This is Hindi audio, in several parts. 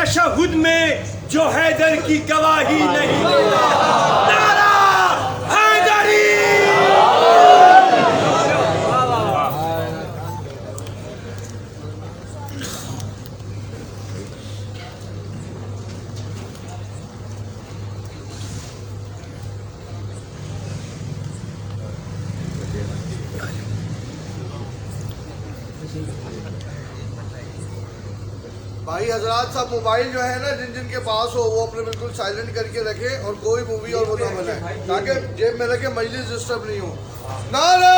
तशहुद में जो हैदर की गवाही नहीं देता। नारा हैदरी। भाई हजरात सब मोबाइल जो है ना जिन जिन के पास हो वो अपने बिल्कुल साइलेंट करके रखें और कोई मूवी और वो ना बनाए ताकि जेब में रखे मजलिस डिस्टर्ब नहीं हो। नारे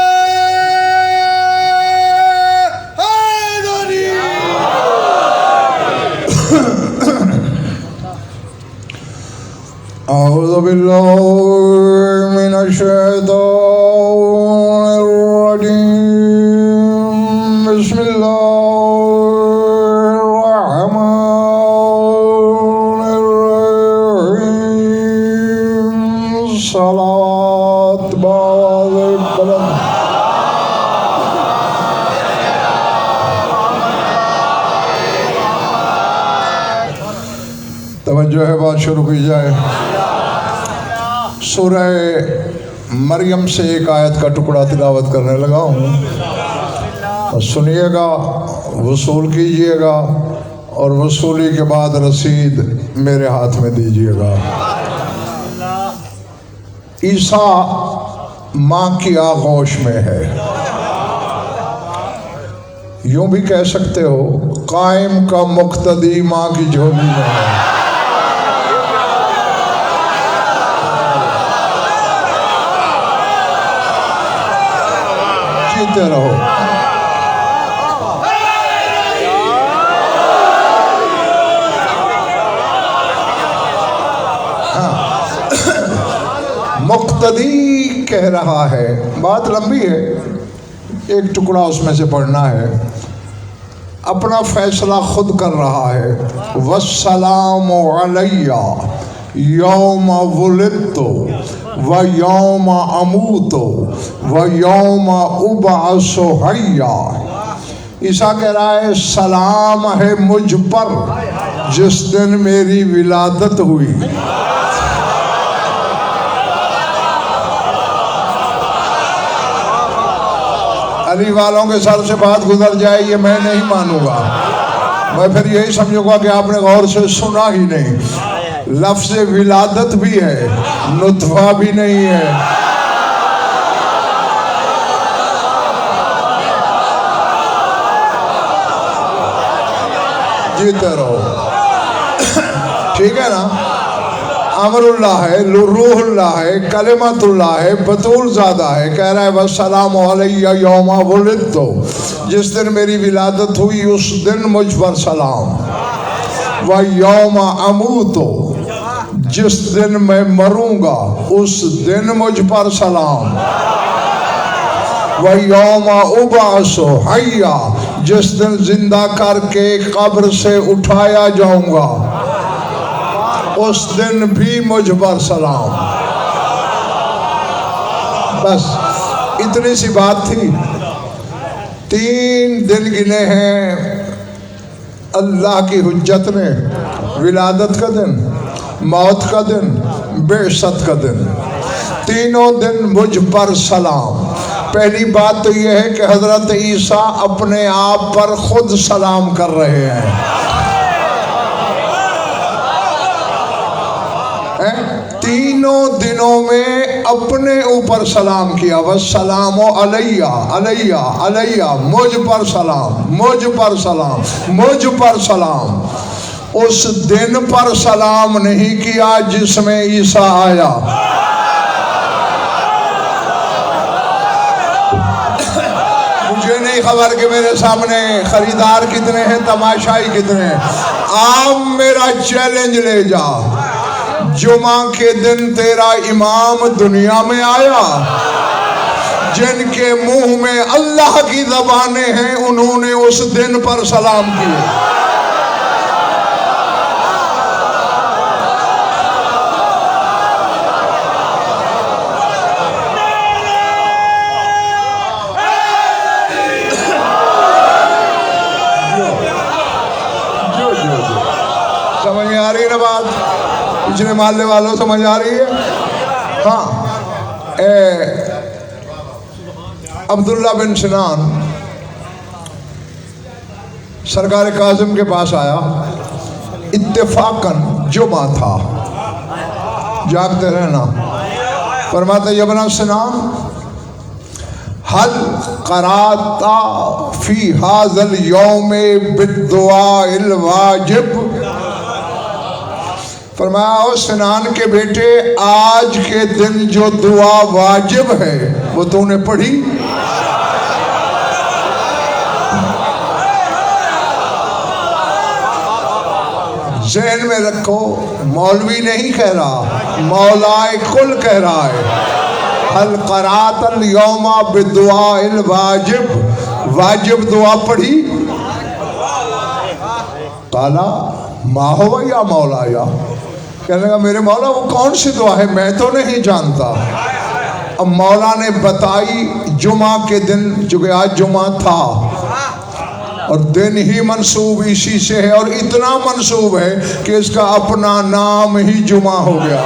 हैदरी। अऊज़ु बिल्लाहि मिनश शैतानिर रजीम। बिस्मिल्लाहिर रहमानिर रहीम। सलावत बावाज़े बुलंद। तवज्जो है, बात शुरू की जाए। सूरह मरियम से एक आयत का टुकड़ा तिलावत करने लगा हूँ, सुनिएगा, वसूल कीजिएगा और वसूली के बाद रसीद मेरे हाथ में दीजिएगा। ईसा माँ की आगोश में है, यूं भी कह सकते हो कायम का मुक्तदी माँ की झोली में है। जीते रहो। हाँ। मुक्तदी कह रहा है, बात लंबी है, एक टुकड़ा उसमें से पढ़ना है। अपना फैसला खुद कर रहा है। वस्सलामु अलैया यौम वुलिदतु व यौम अमूतु व यौम उबअसु हय्या। ईसा कह रहा है सलाम है मुझ पर जिस दिन मेरी विलादत हुई, अली वालों के सर से बात गुजर जाए ये मैं नहीं मानूंगा। मैं फिर यही समझूंगा कि आपने गौर से सुना ही नहीं। लफ्ज़ विलादत भी है, नुतफा भी नहीं है। जीते रहो। ठीक है ना। अमरुल्लाह है, रूहुल्लाह है, कलिमतुल्लाह है, बतूल ज़ादा है। कह रहा है वस्सलामु अलैया यौमा वुलिदतु, जिस दिन मेरी विलादत हुई उस दिन मुझ पर सलाम। व यौमा अमूतु, जिस दिन मैं मरूंगा उस दिन मुझ पर सलाम। व यौमा उबअसु हय्या, जिस दिन जिंदा करके कब्र से उठाया जाऊंगा उस दिन भी मुझ पर सलाम। बस इतनी सी बात थी। 3 दिन गिने हैं अल्लाह की हुज्जत ने, विलादत का दिन, मौत का दिन, बेशत का दिन। तीनों दिन मुझ पर सलाम। पहली बात तो यह है कि हजरत ईसा अपने आप पर खुद सलाम कर रहे हैं। तीनों दिनों में अपने ऊपर सलाम किया। वस्सलामु अलैया अलैया अलैया, मुझ पर सलाम, मुझ पर सलाम, मुझ पर सलाम। उस दिन पर सलाम नहीं किया जिसमें ईसा आया। मुझे नहीं खबर कि मेरे सामने खरीदार कितने हैं, तमाशाई कितने हैं। आप मेरा चैलेंज ले जा, जुमा के दिन तेरा इमाम दुनिया में आया, जिनके मुंह में अल्लाह की ज़बानें हैं उन्होंने उस दिन पर सलाम किए। समझ में आ रही है ना बात? पिछले मोहल्ले वालों समझ आ रही है? हाँ, अब्दुल्ला बिन सिनान सरकार काज़िम के पास आया, इत्तेफाकन जुमा था, जागते रहना। फरमाते यबना सिनान हल कराता फी हाजल यौमे बिद्दुआइल वाजिब। फरमाया ओ सिनान के बेटे, आज के दिन जो दुआ वाजिब है वो तूने पढ़ी? ज़हन में रखो, मौलवी नहीं कह रहा, मौलाए कुल कह रहा है। हल करातल यौमा बिदुआइल वाजिब, वाजिब दुआ पढ़ी? काला माहवा या मौलाया, कहने लगा मेरे मौला वो कौन सी दुआ है, मैं तो नहीं जानता। अब मौला ने बताई जुमा के दिन, चूंकि आज जुमा था और दिन ही मंसूब इसी से है, और इतना मंसूब है कि इसका अपना नाम ही जुमा हो गया।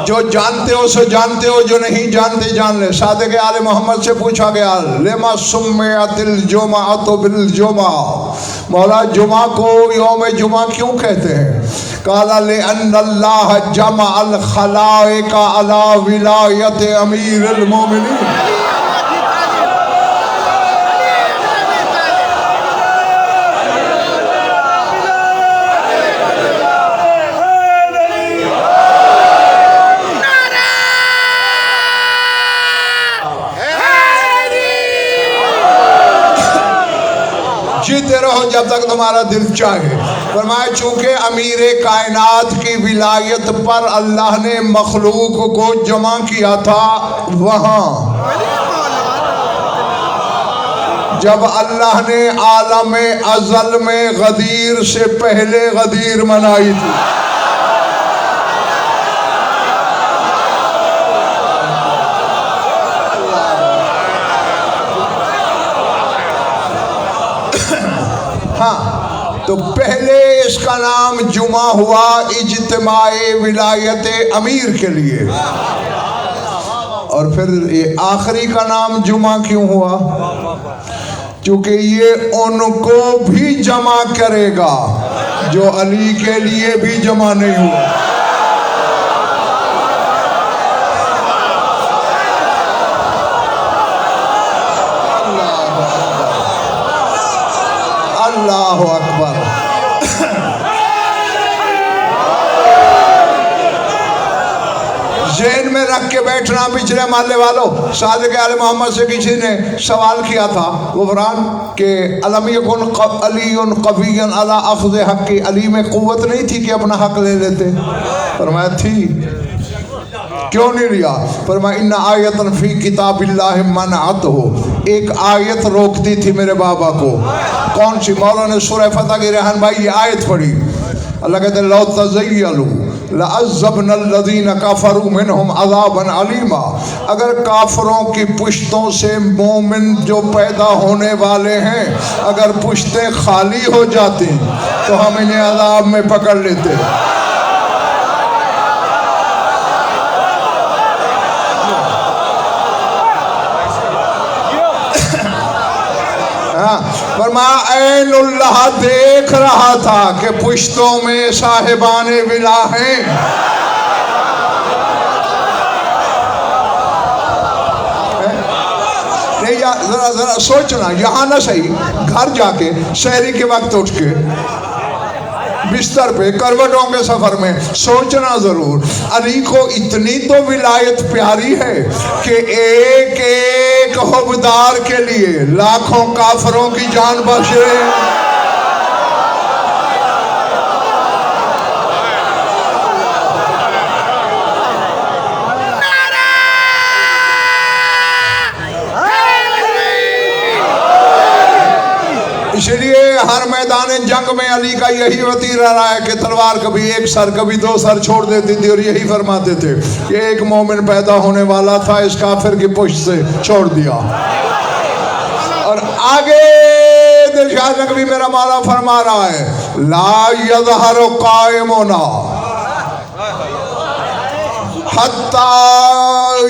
जो जानते हो सो जानते हो, जो नहीं जानते जान ले। सादिक़ आले मोहम्मद से पूछा गया, लेमा सुम्मियतिल जुमाअतु बिल जुमा, मौला जुमा को यौम जुमा क्यों कहते हैं? काला ले अन्नल्लाह जमअल खलाइक अला विलायत अमीरुल मोमिनीन। जीते रहो जब तक तुम्हारा दिल चाहे। फरमाया चूंकि अमीर कायनात की विलायत पर अल्लाह ने मखलूक को जमा किया था, वहाँ जब अल्लाह ने आलम अज़ल में गदीर से पहले गदीर मनाई थी, हाँ, तो पहले इसका नाम जुमा हुआ इज्तिमाए विलायत अमीर के लिए, और फिर ये आखिरी का नाम जुमा क्यों हुआ? क्योंकि ये उनको भी जमा करेगा जो अली के लिए भी जमा नहीं हुआ। अल्लाहु अकबर। ज़हन में रख के बैठना पिछले मोहल्ले वालों। सादिक़ आले मोहम्मद से किसी ने सवाल किया था गुफरान के अलम यकुन अलीयुन क़विय्यन अला अख़्ज़ हक़्क़ि, अली में क़ुव्वत नहीं थी कि अपना हक ले लेते? फरमाया थी। क्यों नहीं लिया? फरमाया इन्ना आयतन फ़ी किताबिल्लाहि मनअतहु, एक आयत रोकती थी मेरे बाबा को। कौन सी? मौला ने सूरह फतह की रहन भाई ये आयत पढ़ी। अल्लाह कहते लौ तज़य्यलू लअज़्ज़बनल्लज़ीना कफ़रू मिनहुम अज़ाबन अलीमा, अगर काफरों की पुश्तों से मोमिन जो पैदा होने वाले हैं अगर पुश्तें खाली हो जाती तो हम इन्हें अज़ाब में पकड़ लेते। फरमाया ऐनुल्लाह देख रहा था कि पुश्तों में साहिबाने विला हैं। नहीं, जरा जरा सोचना, यहाँ ना सही, घर जाके शहरी के वक्त उठ के बिस्तर पे करवटों के सफर में सोचना जरूर, अली को इतनी तो विलायत प्यारी है कि एक एक हुबदार के लिए लाखों काफरों की जान बख्श रहे। इसलिए हर मैदान जंग में अली का यही वतीरा रहा है कि तलवार कभी एक सर कभी दो सर छोड़ देती थी, और यही फरमाते थे कि एक मोमिन पैदा होने वाला था, इस काफिर की पुष्ट से छोड़ दिया। और आगे शाह नकवी मेरा मौला फरमा रहा है, ला यज़हरु कायमुना हत्ता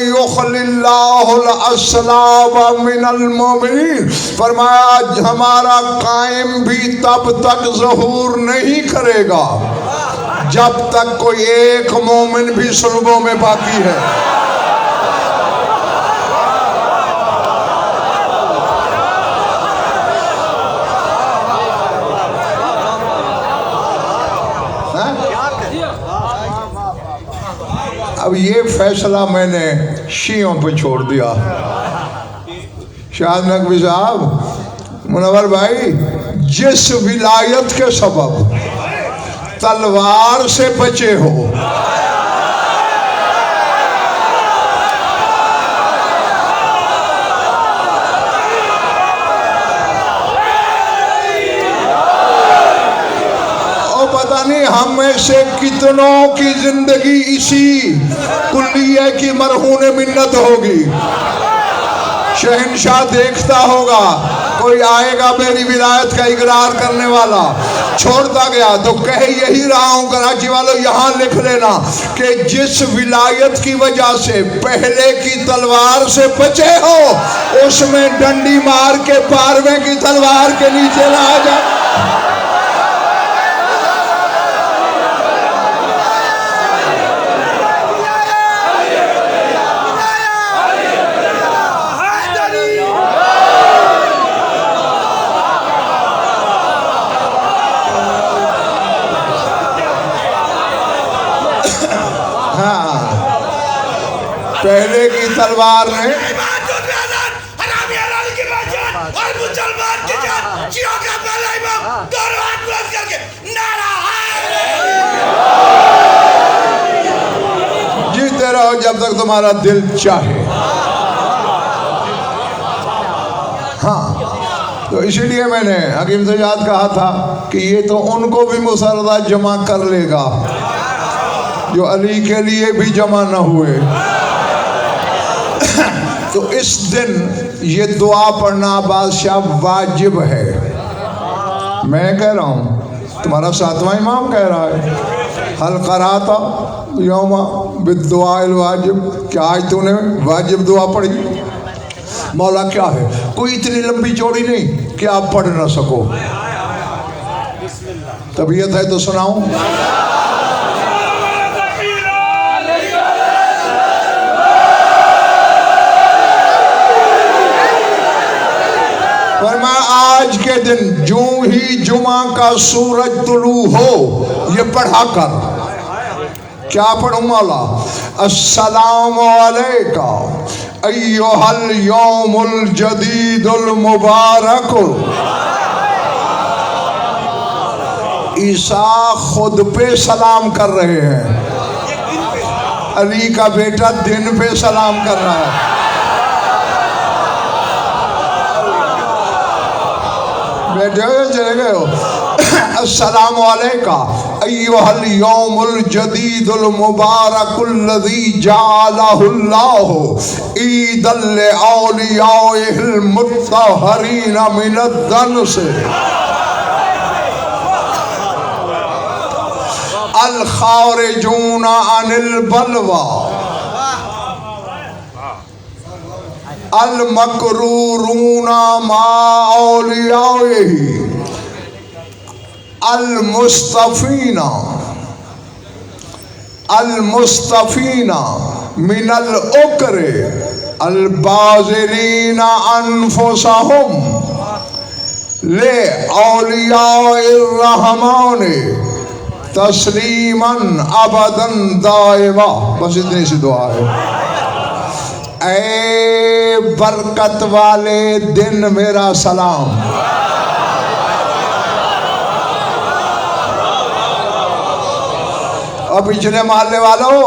युखलिल्लाहुल अस्लाब मिनल मोमिनीन। फरमाया हमारा कायम भी तब तक ज़हूर नहीं करेगा जब तक कोई एक मोमिन भी सुल्बों में बाकी है। अब ये फैसला मैंने शियों पे छोड़ दिया। शाह नकवी साहब, मुनव्वर भाई, जिस विलायत के सबब तलवार से बचे हो, पता नहीं हम में से कितनों की जिंदगी इसी कुल्लिये की मरहून मिन्नत होगी। शहंशाह देखता होगा, कोई आएगा मेरी विलायत का इकरार करने वाला, छोड़ता गया तो कहे यही रहा हूँ कराची वालों, यहाँ लिख लेना कि जिस विलायत की वजह से पहले की तलवार से बचे हो, उसमें डंडी मार के पारवे की तलवार के नीचे ना आ जाए। पहले की तलवार ने जीते रहो जब तक तुम्हारा दिल चाहे। हाँ, तो इसीलिए मैंने हकीम सजाद कहा था कि ये तो उनको भी मुसरदा जमा कर लेगा जो अली के लिए भी जमा न हुए। तो इस दिन ये दुआ पढ़ना बादशाह वाजिब है। मैं कह रहा हूँ, तुम्हारा सातवां इमाम कह रहा है, हल कराता यौमा बिद्दुआइल वाजिब, क्या आज तूने वाजिब दुआ पढ़ी? मौला क्या है? कोई इतनी लंबी चौड़ी नहीं कि आप पढ़ ना सको। तबीयत है तो सुनाऊं? आज के दिन जो ही जुमा का सूरज तुलू हो, ये पढ़ा कर। क्या पढ़ूं मौला? अस्सलामु अलैका अय्युहल यौमुल जदीदुल मुबारक। ईसा खुद पे सलाम कर रहे हैं, अली का बेटा दिन पे सलाम कर रहा है। बैठे हो या चले गए हो? अस्सलामु अलैका अय्युहल यौमुल जदीदुल मुबारकुल्लज़ी जअलहुल्लाहु ईदल लिऔलियाइहिल मुत्तहरीन मिनद्दनस अल खारिजूना अनिल बलवा अल मकरूरूना माओलियाही अल मुस्तफीना मिनल उकरे अल बाज़िलीना अनफुसहुम ले औलियाइर रहमान तस्लीमन अबदन दाइमा। बस इतनी सी दुआ है। ऐ बरकत वाले दिन मेरा सलाम। और पिछले मोहल्ले वालों,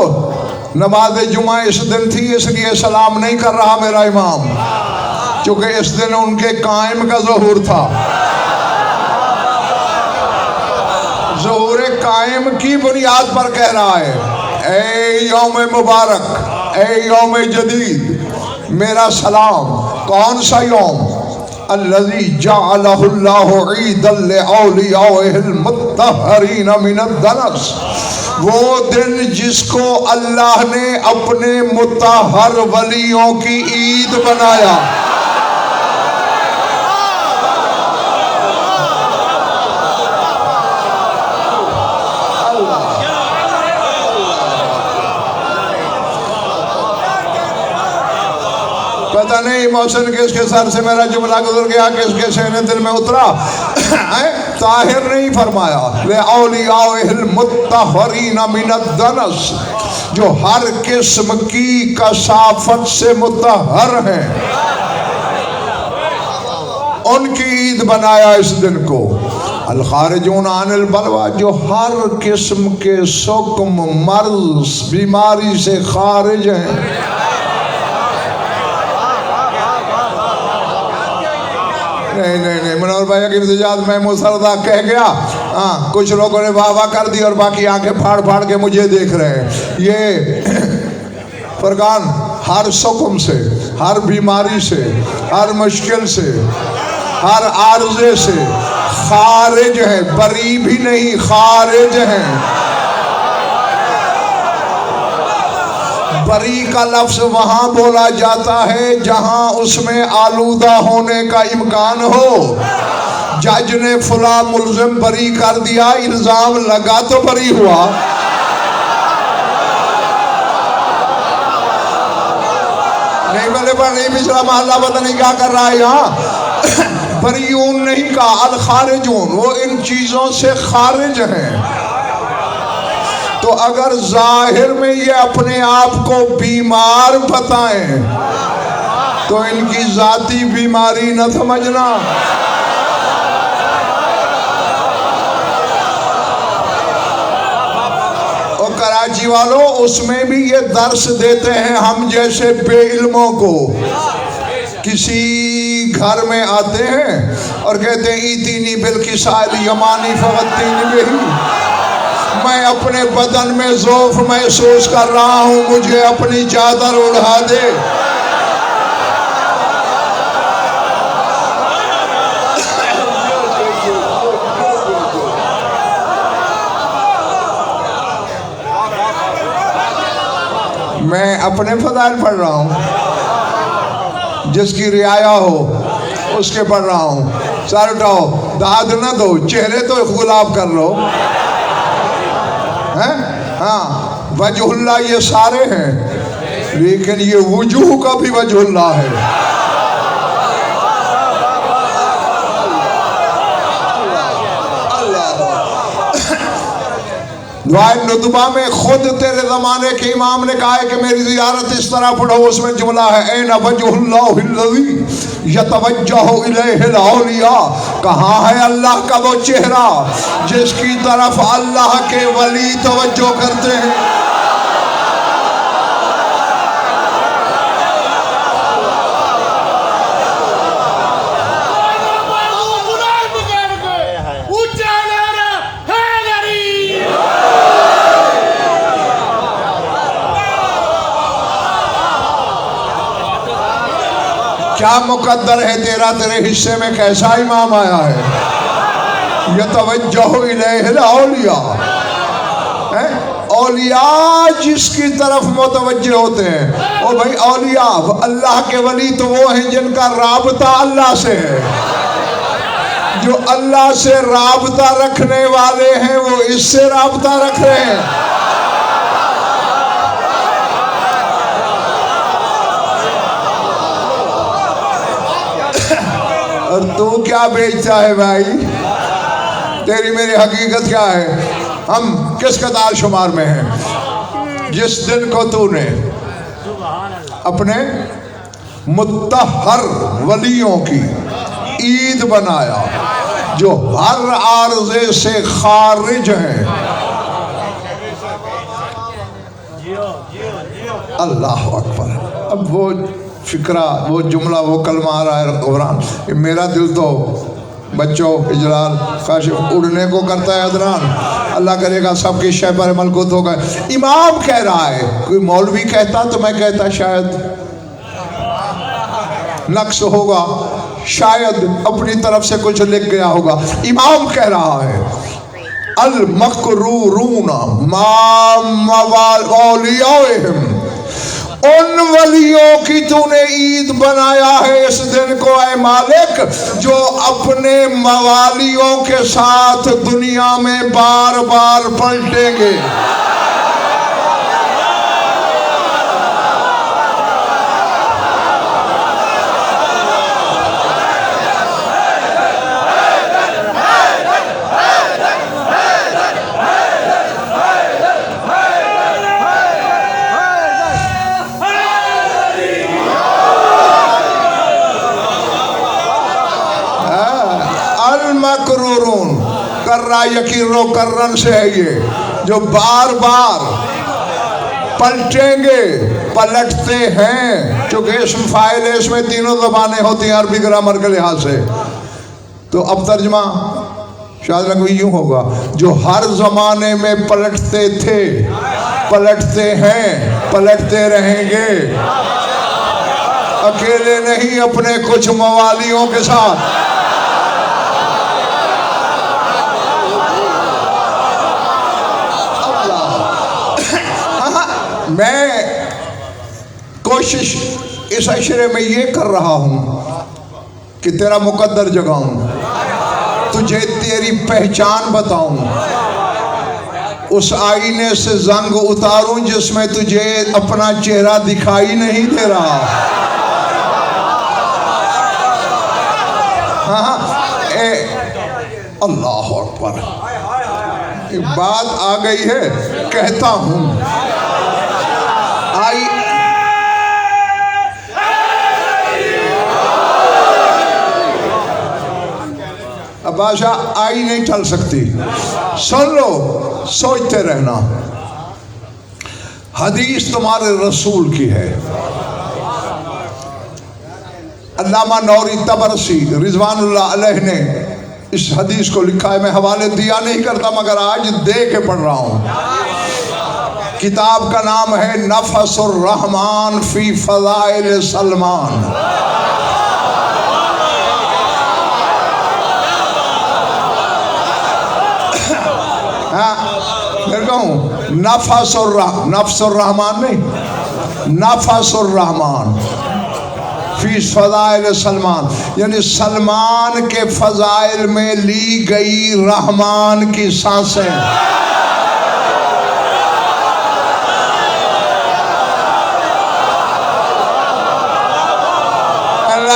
नमाज जुमा इस दिन थी, इसलिए सलाम नहीं कर रहा मेरा इमाम, क्योंकि इस दिन उनके कायम का ज़हूर था। ज़हूर कायम की बुनियाद पर कह रहा है, ऐ यौम मुबारक, ऐ यौम जदीद मेरा सलाम। कौन सा यौम? अल्लज़ी जअलहुल्लाहु ईदन लिऔलियाइहिल मुत्तहरीन मिनद्दनस, वो दिन जिसको अल्लाह ने अपने मुत्तहर वलियों की ईद बनाया। पता नहीं मौसम किसके सर से मेरा जुमला गुजर गया, किसके सहने दिल में उतरा। ताहिर नहीं फरमाया लिऔलियाइहिल मुत्तहरीन मिनद्दनस, जो हर किस्म की कसाफत से मुत्तहर हैं, उनकी ईद बनाया इस दिन को। अल खारिजून अनिल बलवा, जो हर किस्म के सुकम मर्ज बीमारी से खारिज हैं। नहीं मनोहर भाई की इम्तिजाज मैं मुसरदा कह गया। हाँ, कुछ लोगों ने वाह वाह कर दी और बाकी आंखें फाड़ फाड़ के मुझे देख रहे हैं। ये फरकान हर सुकम से, हर बीमारी से, हर मुश्किल से, हर आर्जे से खारिज है, बरी भी नहीं, खारिज है। बरी का लफ्ज वहां बोला जाता है जहां उसमें आलूदा होने का इम्कान हो। जज ने फुला मुल्जिम बरी कर दिया, इल्जाम लगा तो बरी हुआ। नहीं बोले पर नहीं, पिछला मोहल्ला पता नहीं क्या कर रहा है यहाँ। बरीऊन नहीं कहा, अल खारिजून, वो इन चीजों से खारिज हैं। तो अगर जाहिर में ये अपने आप को बीमार बताएं तो इनकी जाती बीमारी न समझना। और कराची वालों, उसमें भी ये दर्श देते हैं हम जैसे बेइल्मों को। किसी घर में आते हैं और कहते हैं ईतीनी बिलकिसाइल यमानी फवत्तीनी बिही, मैं अपने बदन में ज़ौफ़ महसूस कर रहा हूँ, मुझे अपनी चादर उड़ा दे। मैं अपने फज़ाइल पढ़ रहा हूँ, जिसकी रियाया हो उसके पढ़ रहा हूँ। सर उठाओ, दाद न दो, चेहरे तो गुलाब कर लो हैं। हाँ, वजहुल्लाह ये सारे हैं, लेकिन ये वजूह का भी वजहुल्लाह है। नुतबा में खुद तेरे ज़माने के इमाम ने कहा है कि मेरी ज़ियारत इस तरह पढ़ो, उसमें जुमला है ऐन वजहुल्लाहिल्लज़ी यतवज्जहु इलैहिल औलिया, कहाँ है अल्लाह का वो चेहरा जिसकी तरफ अल्लाह के वली तवज्जो करते हैं। क्या मुकद्दर है तेरा, तेरे हिस्से में कैसा इमाम आया है। यतवज्जहु इलैहिल औलिया, औलिया जिसकी तरफ मुतवज्जे होते हैं। ओ भाई, औलिया अल्लाह के वली तो वो हैं जिनका राबता अल्लाह से है। जो अल्लाह से राबता रखने वाले हैं वो इससे राबता रख रहे हैं। और तू क्या बेचता है भाई, तेरी मेरी हकीकत क्या है। हम किस कतार शुमार में हैं। जिस दिन को तूने अपने मुत्तहर वलियों की ईद बनाया, जो हर आर्जे से खारिज हैं। अल्लाह अकबर। अब वो फिक्रा, वो जुमला, वो कलमा आ रहा है कुरान। मेरा दिल तो बच्चों इजलाल काशिफ उड़ने को करता है अदनान। अल्लाह करेगा सबकी शय पर मलकूत होगा। इमाम कह रहा है, कोई मौलवी कहता तो मैं कहता शायद नक्स होगा, शायद अपनी तरफ से कुछ लिख गया होगा। इमाम कह रहा है अल मकरूरून मालियाहिम, उन वलियों की तूने ईद बनाया है इस दिन को ऐ मालिक, जो अपने मवालियों के साथ दुनिया में बार बार पलटेंगे। मकरूरून कर्रा यकीरो कर्रन से है ये, जो बार बार पलटेंगे, पलटते हैं, क्योंकि इसम फाइल है, इसमें तीनों ज़बानें होती हैं अरबी ग्रामर के लिहाज से। तो अब तर्जमा शायद लगभग यूँ होगा, जो हर ज़माने में पलटते थे, पलटते हैं, पलटते रहेंगे, अकेले नहीं अपने कुछ मवालियों के साथ। मैं कोशिश इस अशरे में ये कर रहा हूँ कि तेरा मुकद्दर जगाऊं, तुझे तेरी पहचान बताऊं, उस आईने से जंग उतारूं जिसमें तुझे अपना चेहरा दिखाई नहीं दे रहा। हाँ, अल्लाह अकबर, एक बात आ गई है, कहता हूँ आई अब भाषा आई नहीं चल सकती, सुन लो, सोचते रहना। हदीस तुम्हारे रसूल की है। अल्लामा नौरी तबरसी रिजवानुल्लाह अलैह ने इस हदीस को लिखा है। मैं हवाले दिया नहीं करता मगर आज दे के पढ़ रहा हूँ। किताब का नाम है नफ़सुर रहमान फी फ़ज़ाइल सलमान। हाँ, मैं कहूँ नफ़सुर रहमान नहीं, नफ़सुर रहमान फी फ़ज़ाइल सलमान, यानी सलमान के फ़ज़ाइल में ली गई रहमान की सांसें।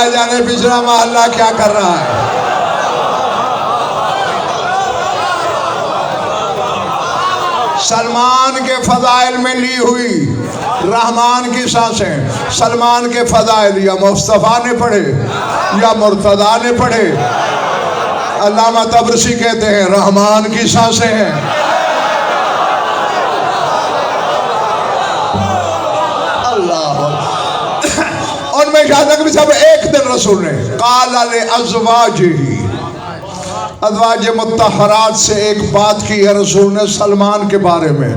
जाने पिछला मोहल्ला क्या कर रहा है। सलमान के फजाइल में ली हुई रहमान की सांसें। सलमान के फजाइल या मुस्तफ़ा ने पढ़े या मुर्तदा ने पढ़े, अल्लामा तबरसी कहते हैं रहमान की सांसें हैं। उनमें शादक भी सब एक दिन रसूल ने काला ले अज़वाज मुत्तहरात से एक बात की है रसूल ने सलमान के बारे में।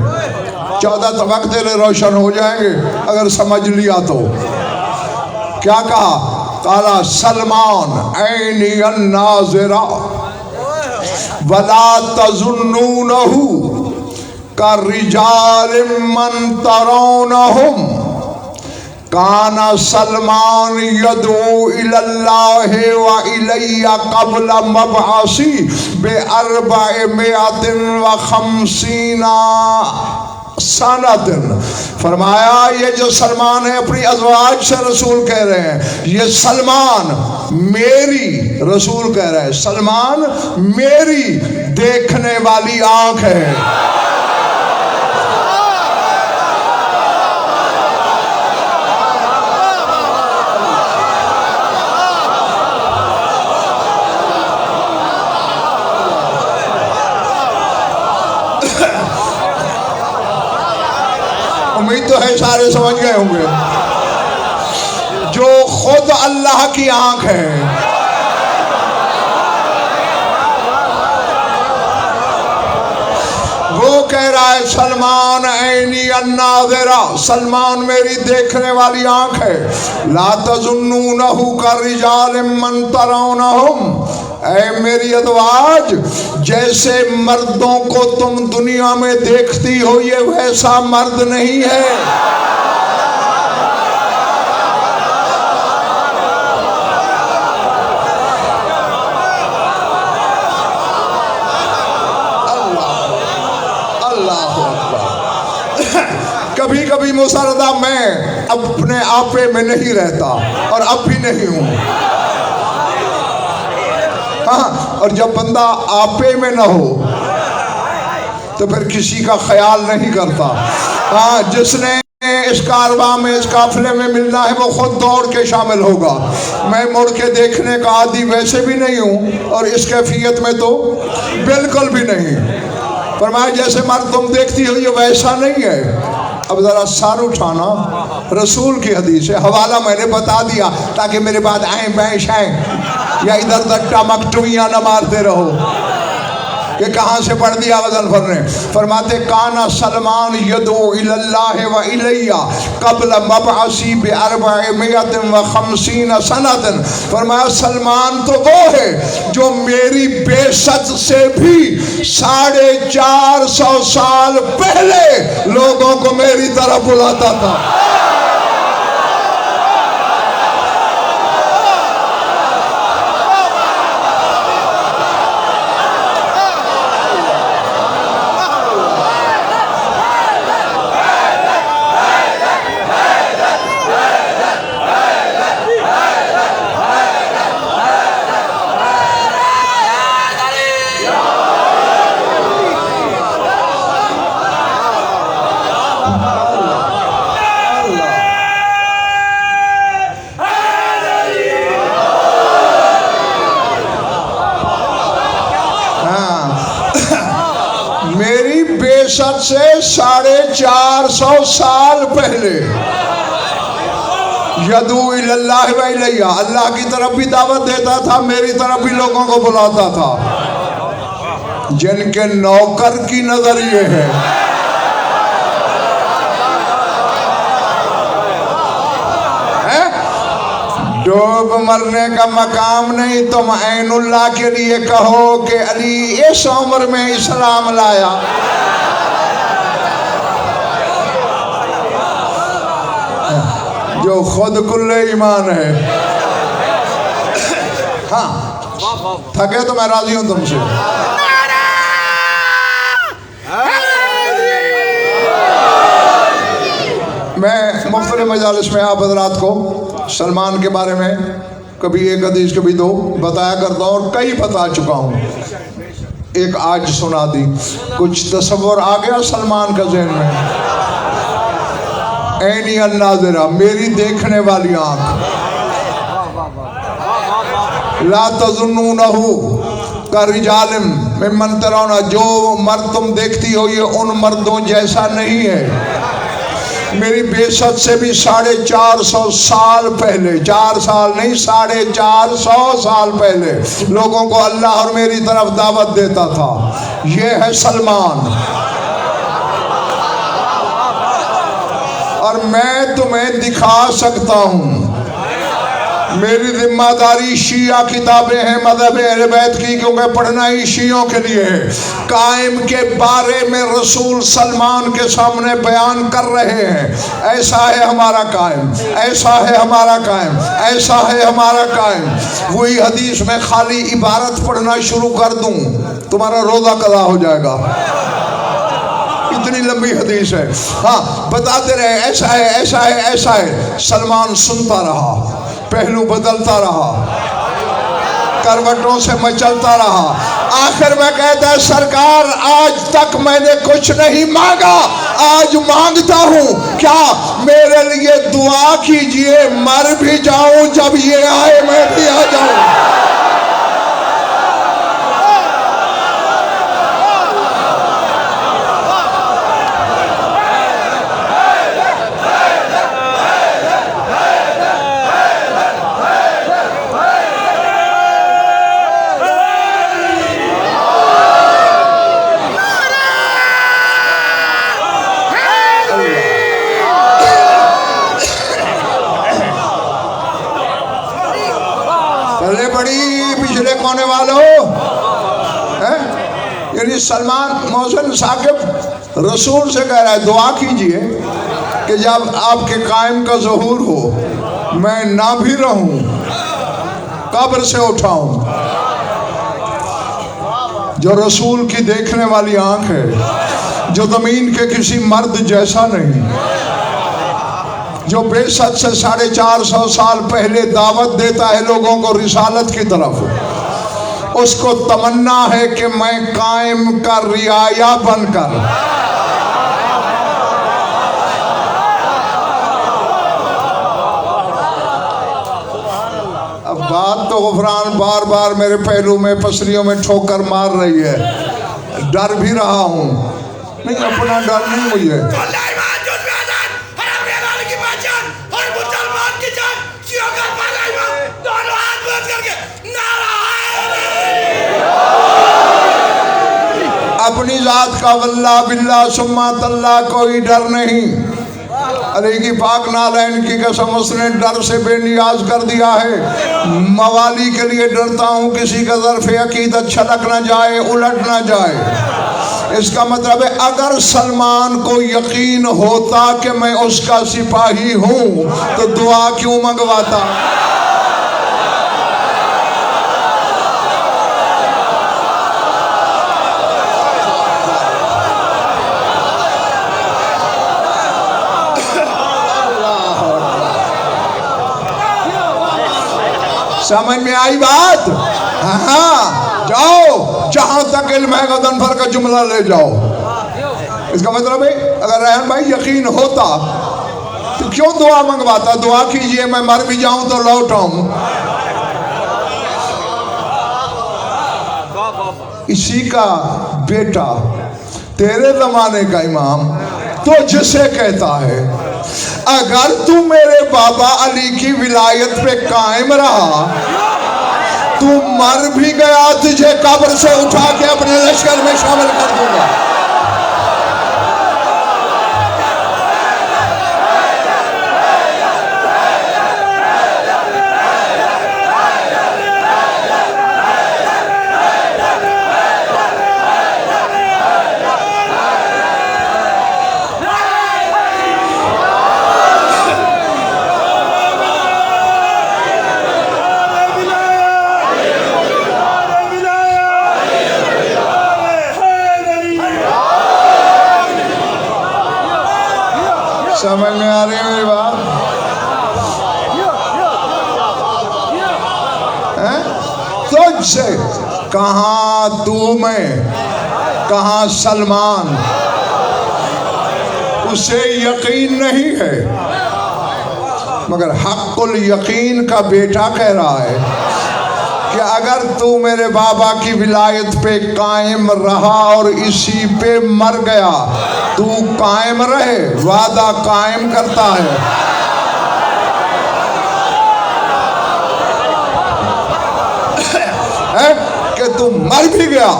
14 तबक तेरे रोशन हो जाएंगे अगर समझ लिया तो। क्या कहा? काला सलमान ऐनी अन्नाज़िरा वला तज़ुन्नूनहु का रिजाल मन तरौनहुम काना सलमान यदू इलल्लाहि व इलैया क़ब्ल मबअसी बे अर्बअ मिअतिन व खमसीना सनतन। फरमाया ये जो सलमान है अपनी अज़वाज से रसूल कह रहे हैं, ये सलमान मेरी, रसूल कह रहे हैं सलमान मेरी देखने वाली आंख है। उम्मीद तो है सारे समझ गए होंगे। जो खुद अल्लाह की आंख है, वो कह जाए सलमान ऐनी अन्नाज़िरा, सलमान मेरी देखने वाली आंख है। ला तज़ुन्नूनहु करिजालिम्मन तरौनहुम, ऐ मेरी अज़वाज जैसे मर्दों को तुम दुनिया में देखती हो ये वैसा मर्द नहीं है। कभी कभी मुसरदा मैं अपने आपे में नहीं रहता और अब भी नहीं हूँ। हाँ, और जब बंदा आपे में ना हो तो फिर किसी का ख्याल नहीं करता। हाँ, जिसने इस कारवां में इस काफिले में मिलना है वो खुद दौड़ के शामिल होगा। मैं मुड़ के देखने का आदी वैसे भी नहीं हूँ और इस कैफियत में तो बिल्कुल भी नहीं। पर मैं जैसे मर्द तुम देखती हो ये वैसा नहीं है। अब ज़रा सर उठाना, रसूल की हदीस है, हवाला मैंने बता दिया ताकि मेरे बाद आए बैश आए या इधर उधर टमकटुइयाँ न मारते रहो कि कहाँ से पढ़ दिया वजन फर ने। फरमाते काना सलमान यदू इल्लल्लाह व इलैया क़ब्ल मबअसी ब450 व 50 सनतन। फरमाया सलमान तो वो है जो मेरी बेसत से भी 450 साल पहले लोगों को मेरी तरफ बुलाता था। मेरी बेसत से 450 साल पहले यदू इल्लल्लाह व इलैया, अल्लाह की तरफ भी दावत देता था, मेरी तरफ भी लोगों को बुलाता था। जिनके नौकर की नजर ये है डूब मरने का मकाम नहीं, तुम ऐनुल्लाह के लिए कहो कि अली इस उम्र में इस्लाम लाया। जो खुद कुल्ले ईमान है। हाँ, थके तो मैं राजी हूं तुमसे। मैं मुख्तलिफ मजालिस में आप हज़रात को सलमान के बारे में कभी एक हदीस कभी दो बताया करता हूँ और कई बता चुका हूँ। एक आज सुना दी, कुछ तसव्वुर आ गया सलमान का ज़हन में। ऐनी अन्नाज़िरा, मेरी देखने वाली आँख। ला तज़ुन्नूनहु करिजालिम मिम्मन तरौना, जो मर्द तुम देखती हो ये उन मर्दों जैसा नहीं है। मेरी बेसत से भी 450 साल पहले, 4 साल नहीं 450 साल पहले लोगों को अल्लाह और मेरी तरफ दावत देता था। ये है सलमान। और मैं तुम्हें दिखा सकता हूँ, मेरी जिम्मेदारी शिया किताबें हैं मज़हब अहले बैत की, क्योंकि पढ़ना ही शियों के लिए है। कायम के बारे में रसूल सलमान के सामने बयान कर रहे हैं। ऐसा है हमारा कायम, ऐसा है हमारा कायम, ऐसा है हमारा कायम। वही हदीस में खाली इबारत पढ़ना शुरू कर दूं तुम्हारा रोज़ा कज़ा हो जाएगा, इतनी लंबी हदीस है। हाँ, बताते रहे ऐसा है, ऐसा है, ऐसा है। सलमान सुनता रहा, पहलू बदलता रहा, करवटों से मचलता रहा। आखिर में कहता है सरकार आज तक मैंने कुछ नहीं मांगा, आज मांगता हूँ, क्या मेरे लिए दुआ कीजिए, मर भी जाऊं जब ये आए मैं भी आ जाऊं। होने वालों हैं। यानी सलमान मोहसिन साकिब रसूल से कह रहा है दुआ कीजिए कि जब आपके कायम का ज़हूर हो मैं ना भी रहूं, कब्र से उठाऊं। जो रसूल की देखने वाली आंख है, जो ज़मीन के किसी मर्द जैसा नहीं, जो बेशक से 450 साल पहले दावत देता है लोगों को रिसालत की तरफ, उसको तमन्ना है कि मैं कायम का रियाया बनकर अब बात तो गुफरान बार बार मेरे पहलू में पसलियों में ठोकर मार रही है। डर भी रहा हूं, नहीं अपना डर नहीं मुझे। अपनी जात का वल्ला बिल्ला सुम्मा तल्ला कोई डर नहीं। अली की पाक नालैन की कसम उसने डर से बेनियाज कर दिया है। मवाली के लिए डरता हूँ किसी का ज़र्फ़ अक़ीदत छलक ना जाए, उलट ना जाए। इसका मतलब है अगर सलमान को यकीन होता कि मैं उसका सिपाही हूँ तो दुआ क्यों मंगवाता। समझ में आई बात? हाँ, जाओ जहां तक इल्म है गदन भर का जुमला ले जाओ। इसका मतलब है अगर रहन भाई यकीन होता तो क्यों दुआ मंगवाता। दुआ कीजिए मैं मर भी जाऊं तो लौट आऊं। इसी का बेटा तेरे जमाने का इमाम तो जिसे कहता है अगर तू मेरे बाबा अली की विलायत पे कायम रहा, तू मर भी गया तुझे कब्र से उठा के अपने लश्कर में शामिल कर दूंगा। समझ में आ रही है मेरी बात? तुझसे कहाँ तू मैं, कहाँ सलमान, उसे यकीन नहीं है। मगर हक़्क़ुल यकीन का बेटा कह रहा है कि अगर तू मेरे बाबा की विलायत पे कायम रहा और इसी पे मर गया, तू कायम रहे, वादा कायम करता है। कि तू मर भी गया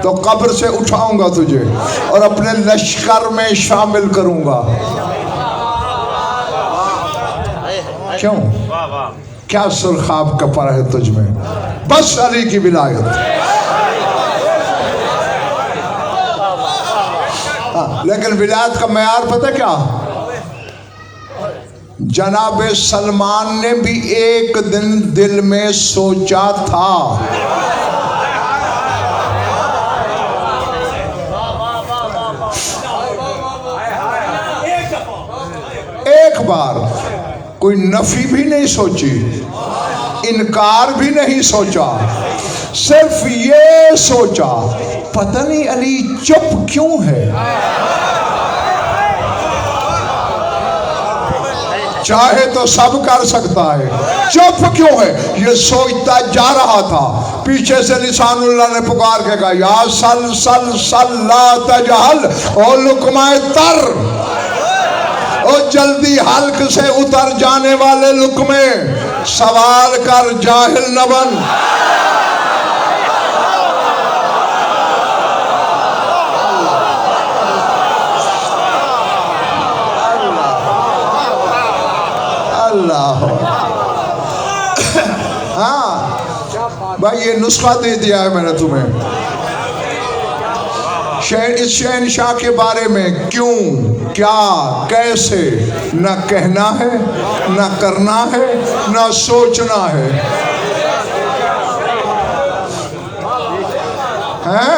तो कब्र से उठाऊंगा तुझे और अपने लश्कर में शामिल करूंगा। क्यों? क्या सुरखाब कपर है तुझ में? बस अली की विलायत। लेकिन विलायत का मेयार पता क्या? जनाब सलमान ने भी एक दिन दिल में सोचा था एक बार, कोई नफी भी नहीं सोची, इनकार भी नहीं सोचा, सिर्फ ये सोचा पता नहीं अली चुप क्यों है। चाहे तो सब कर सकता है, चुप क्यों है ये सोचता जा रहा था। पीछे से लिसानुल्लाह ने पुकार के कहा या सल सल सल ला तजहल ओ लुकमाए तर, ओ जल्दी हल्क से उतर जाने वाले लुकमे, सवाल कर जाहिल न बन। अल्लाह हाँ भाई ये नुस्खा दे दिया है मैंने तुम्हें। इस शहनशाह के बारे में क्यों, क्या, कैसे न कहना है, न करना है, न सोचना है, हैं?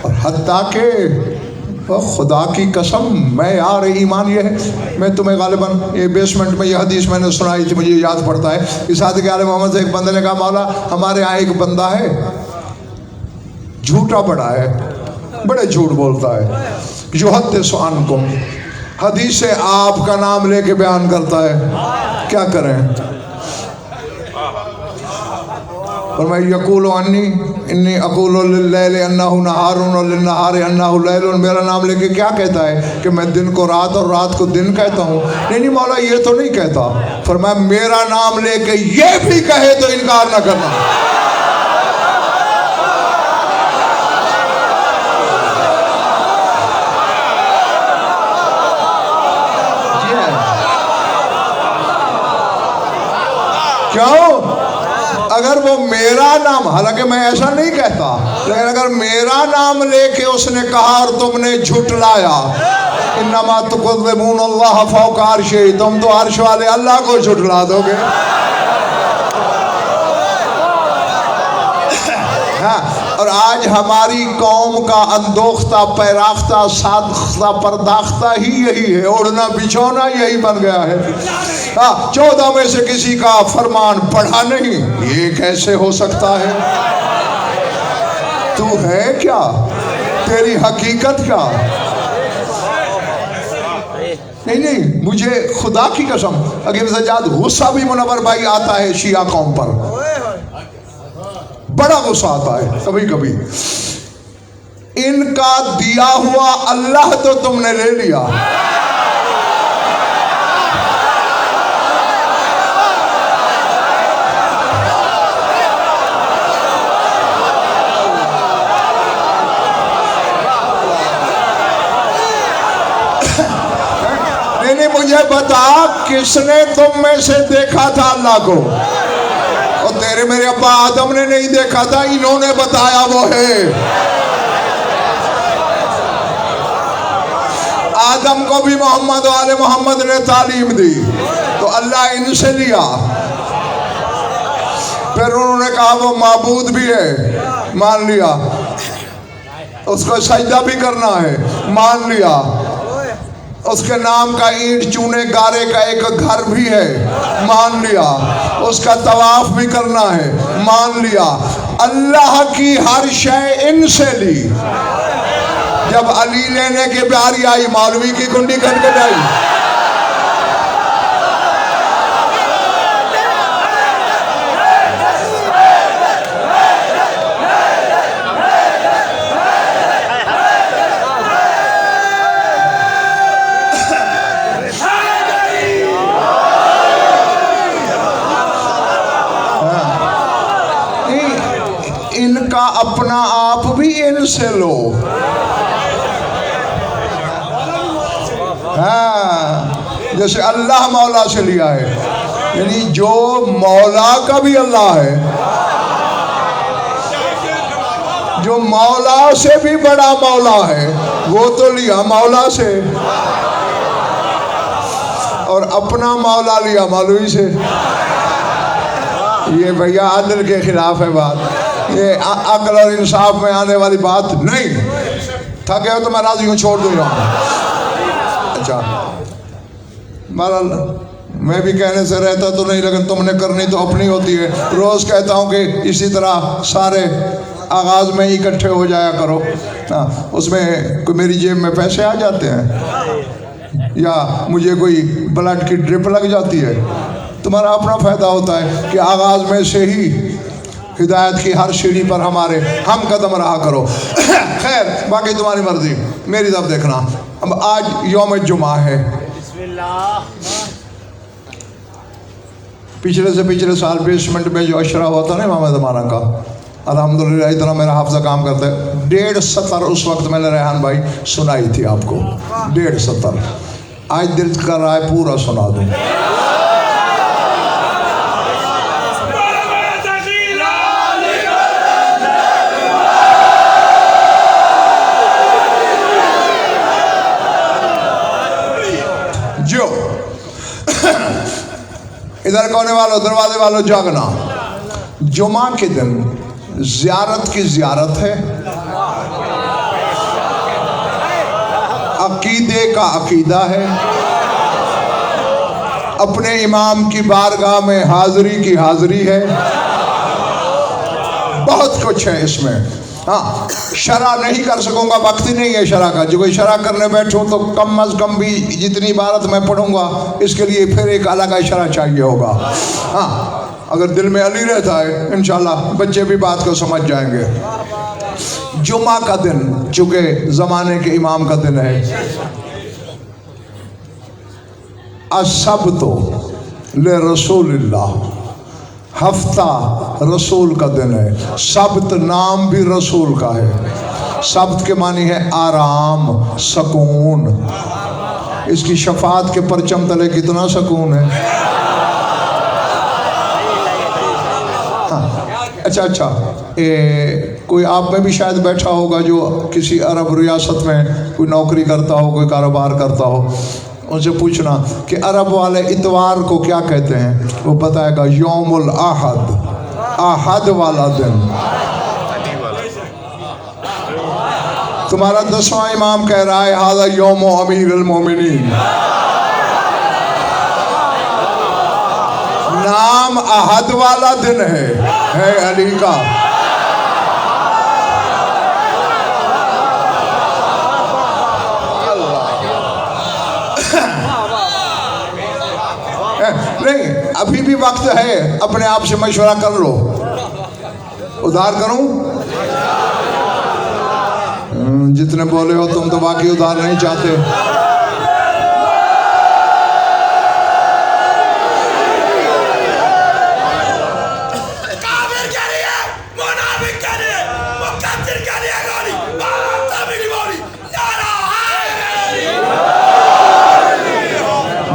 और हत्ता के खुदा की कसम, मैं यार ईमान ये है, मैं तुम्हें गालिबन ये बेसमेंट में ये हदीस मैंने सुनाई थी, मुझे याद पड़ता है। इस साथ के आले मोहम्मद से एक बंदे ने कहा, मौला हमारे यहाँ एक बंदा है, झूठा बड़ा है, बड़े झूठ बोलता है, जो हद सुआन को हदीस से आपका नाम लेके बयान करता है, क्या करें? और मैं यकूल अन्नी इन्नी अकूल लिल्लैल अन्नहु नहारुन और लिन्नहारि अन्नहु लैलुन, मेरा नाम लेके क्या कहता है कि मैं दिन को रात और रात को दिन कहता हूँ? नहीं मौला ये तो नहीं कहता। फरमाया मेरा नाम लेके ये भी कहे तो इनकार ना करना। क्यों? अगर वो मेरा नाम, हालांकि मैं ऐसा नहीं कहता, लेकिन अगर मेरा नाम लेके उसने कहा और तुमने झुटलाया, इन्नमा तुकज़्ज़िबून अल्लाह फौक़ अर्शिही, तुम तो अर्श वाले अल्लाह को झुटला दोगे। हाँ, और आज हमारी कौम का अंदोख्ता पैराख्ता साख्ता परदाख्ता ही यही है, ओढ़ना बिछौना यही बन गया है। हाँ, 14 में से किसी का फरमान पढ़ा नहीं, ये कैसे हो सकता है? तू है क्या? तेरी हकीकत क्या? नहीं, मुझे खुदा की कसम अगर सजाद गुस्सा भी मुनव्वर भाई आता है शिया कौम पर, बड़ा गुस्सा आता है कभी कभी। इनका दिया हुआ अल्लाह तो तुमने ले लिया, नहीं मुझे बता किसने तुम में से देखा था अल्लाह को? और तेरे मेरे अब्बा आदम ने नहीं देखा था, इन्होंने बताया वो है। आदम को भी मोहम्मद वाले मोहम्मद ने तालीम दी, तो अल्लाह इनसे लिया। फिर उन्होंने कहा वो माबूद भी है, मान लिया। उसको सजदा भी करना है, मान लिया। उसके नाम का ईंट चूने गारे का एक घर भी है, मान लिया। उसका तवाफ भी करना है, मान लिया। अल्लाह की हर शय इनसे ली। जब अली लेने की बारी आई, मौलवी की कुंडी खटखट आई। इनका अपना आप भी इनसे लो। हाँ, जैसे अल्लाह मौला से लिया है, यानी जो मौला का भी अल्लाह है, जो मौला से भी बड़ा मौला है, वो तो लिया मौला से, और अपना मौला लिया मौलवी से। ये भैया आदल के खिलाफ है बात, ये अक्ल और इंसाफ में आने वाली बात नहीं। थके हो तो मैं राजी हूँ, छोड़ दूंगा। अच्छा, मैं भी कहने से रहता तो नहीं, लेकिन तुमने करनी तो अपनी होती है। रोज कहता हूँ कि इसी तरह सारे आगाज में इकट्ठे हो जाया करो। हाँ, उसमें कोई मेरी जेब में पैसे आ जाते हैं या मुझे कोई ब्लड की ड्रिप लग जाती है, तुम्हारा अपना फायदा होता है कि आगाज में से ही हिदायत की हर सीढ़ी पर हमारे हम कदम रहा करो। खैर, बाकी तुम्हारी मर्जी, मेरी तरफ देखना। अब आज यौम जुमा है। पिछले से पिछले साल बेसमेंट में जो अशरा हुआ था ना इमाम ज़माना का, अल्हम्दुलिल्लाह इतना मेरा हाफजा काम करता है। 1.5 सतर उस वक्त मैंने रेहान भाई सुनाई थी आपको, 1.5 सतर। आज दिल कर रहा है पूरा सुना दूँ। इधर कोने वालों, दरवाजे वालों जागना। जुमा के दिन ज़ियारत की ज़ियारत है, अकीदे का अकीदा है, अपने इमाम की बारगाह में हाज़री की हाज़री है, बहुत कुछ है इसमें। हाँ, शरा नहीं कर सकूँगा, वक्त ही नहीं है शरा का। जो कोई शरा करने बैठूँ तो कम अज़ कम भी जितनी इबारत मैं पढ़ूँगा इसके लिए फिर एक अलग शरा चाहिए होगा। हाँ, अगर दिल में अली रहता है इंशाल्लाह बच्चे भी बात को समझ जाएंगे। जुमा का दिन चूँकि ज़माने के इमाम का दिन है, असब्तो ले रसूलिल्लाह, हफ्ता रसूल का दिन है। सब्त नाम भी रसूल का है। सब्त के मानी है आराम, सकून। इसकी शफात के परचम तले कितना सकून है। हाँ, अच्छा, कोई आप में भी शायद बैठा होगा जो किसी अरब रियासत में कोई नौकरी करता हो, कोई कारोबार करता हो। उनसे पूछना कि अरब वाले इतवार को क्या कहते हैं, वो बताएगा यौमुल आहद, आहद वाला दिन। तुम्हारा 10वां इमाम कह रहा है हादा यौमो अमीरुल मोमिनीन। नाम आहद वाला दिन है अली का। नहीं, अभी भी वक्त है, अपने आप से मशवरा कर लो। उधार करूं? जितने बोले हो तुम तो बाकी उधार नहीं चाहते।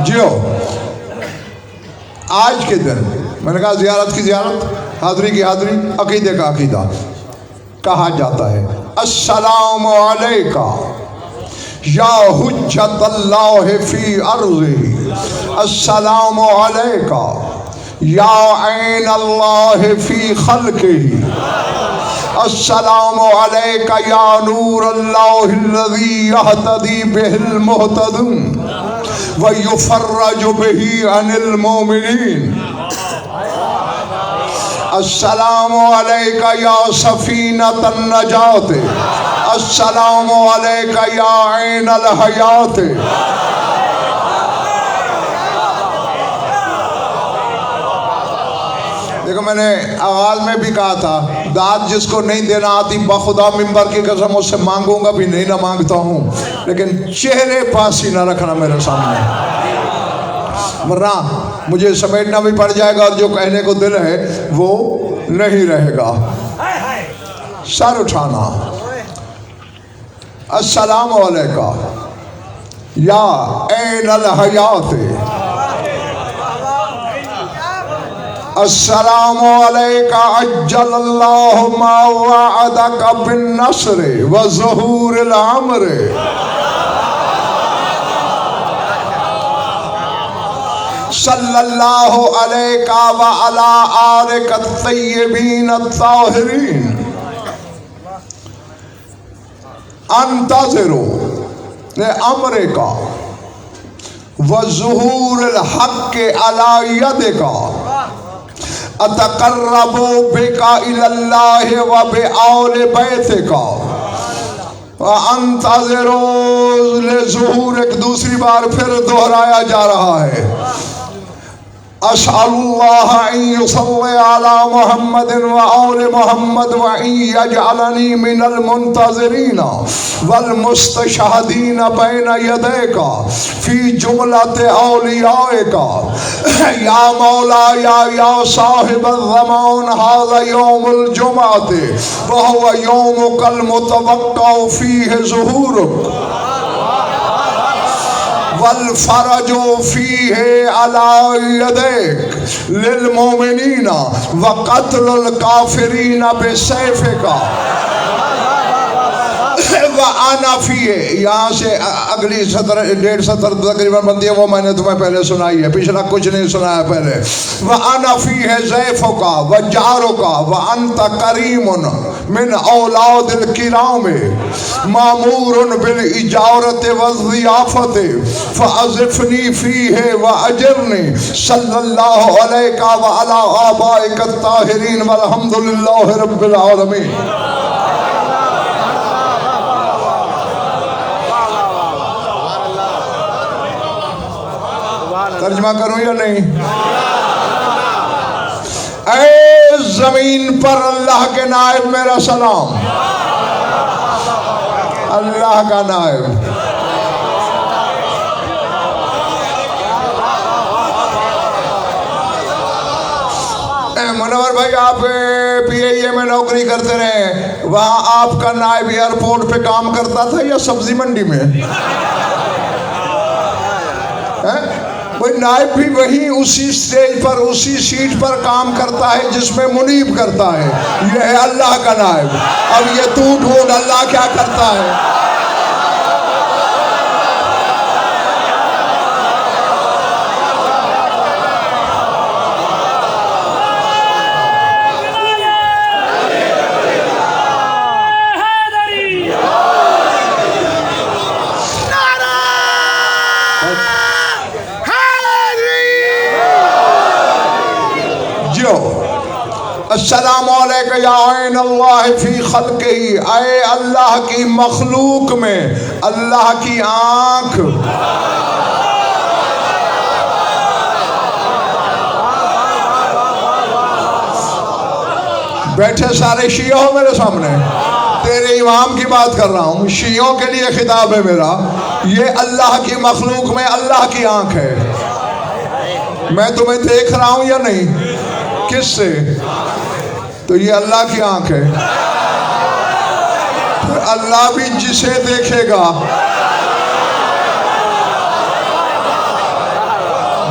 जियो आज के दिन मैंने कहा ज़ियारत की ज़ियारत, हाज़री की हाज़री, अकीदे का अकीदा। कहा जाता है अस्सलामु अलैका या हुज्जतल्लाह फी अर्ज़िही, अस्सलामु अलैका या ऐन अल्लाह फी खल्क़िही, अस्सलामु अलैका या नूर अल्लाहिल्लज़ी यहतदी बिहिल मुहतदून व युफर्रजु बिही अनिल मोमिनीन, अस्सलामु अलैका या सफीनतन नजात, अस्सलामु अलैका या ऐनल हयात। देखो मैंने आवाज में भी कहा था, दाद जिसको नहीं देना आती बखुदा मिंबर की कसम उससे मांगूंगा भी नहीं, ना मांगता हूँ, लेकिन चेहरे पास ही ना रखना मेरे सामने, वरना मुझे समेटना भी पड़ जाएगा और जो कहने को दिल है वो नहीं रहेगा। सर उठाना, अस्सलामु अलैका या ऐनल हयात, अस्सलामु अलैका अज्जलल्लाहु मा वअदका बिन नस्र व ज़ुहूरिल अम्र, सल्लल्लाहु अलैका व अला आलिका तय्यबीन अत्ताहिरीन, अंतज़िरू अमरिका व ज़ुहूरिल हक़्क़ अला यदिका, अतक़र्रबू बिका इलल्लाहि व बिआल बैतिका व अंतज़िरू लिज़ुहूर। एक दूसरी बार फिर दोहराया जा रहा है, अस्अलुल्लाह अन युसल्ली अला मुहम्मदिन व आले मुहम्मद व अन यजअलनी मिनल मुंतज़िरीन वल मुस्तशहदीन बैन यदैका फी जुमलति औलियाइका, या मौला या साहिबल ज़मान हाज़ा यौमुल जुमअति व हुवा यौमुकल मुतवक्कअ फीहि ज़ुहूरुक वल फरजो फीहे अला यदैक लिल मोमिनीना व क़त्लुल काफ़िरीना बिसैफ़िका, आनाफी है, यहाँ से अगली 1.5 सतर तकरीबन बनती है, वो मैंने तुम्हें पहले सुनाई है, पिछला कुछ नहीं सुनाया पहले। वह आनाफी है ज़ैफ़ों का व जारों का व अंत करीमुन मिन औलादिल किराम मामूरुन बिल इजारत व ज़ियाफ़त फ़अज़िफ़नी फ़ीहे व अजिरनी सल्लल्लाहु अलैका व अला आबाइक ताहिरीन वल्हम्दुलिल्लाहि रब्बिल आलमीन। तर्जमा करूं या नहीं? ऐ जमीन पर अल्लाह के नायब मेरा सलाम। अल्लाह का नायब मुनव्वर भाई, आप PIA में नौकरी करते रहे, वहाँ आपका नायब एयरपोर्ट पे काम करता था या सब्जी मंडी में? वही नायब भी वही उसी स्टेज पर उसी सीट पर काम करता है जिसमें मुनीब करता है। यह है अल्लाह का नायब। अब ये तू ढूंढ अल्लाह क्या करता है। अस्सलामु अलैका या ऐन अल्लाह फी खल्क़िही, आए अल्लाह की मखलूक में अल्लाह की आँख। बैठे सारे शिया हो मेरे सामने, तेरे इमाम की बात कर रहा हूँ, शियों के लिए खिताब है मेरा। ये अल्लाह की मखलूक में अल्लाह की आँख है। मैं तुम्हें देख रहा हूँ या नहीं? किससे? तो ये अल्लाह की आंख है। तो अल्लाह भी जिसे देखेगा,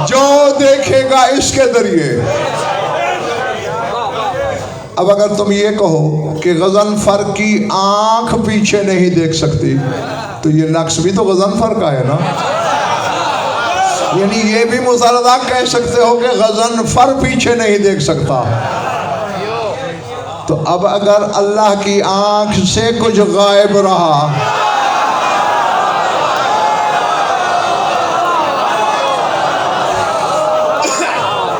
जो देखेगा इसके जरिए। अब अगर तुम ये कहो कि गज़नफ़र की आंख पीछे नहीं देख सकती, तो ये नक्श भी तो गज़नफ़र का है ना। यानी ये भी मुज़रदा कह सकते हो कि गज़नफ़र पीछे नहीं देख सकता। तो अब अगर अल्लाह की आंख से कुछ गायब रहा,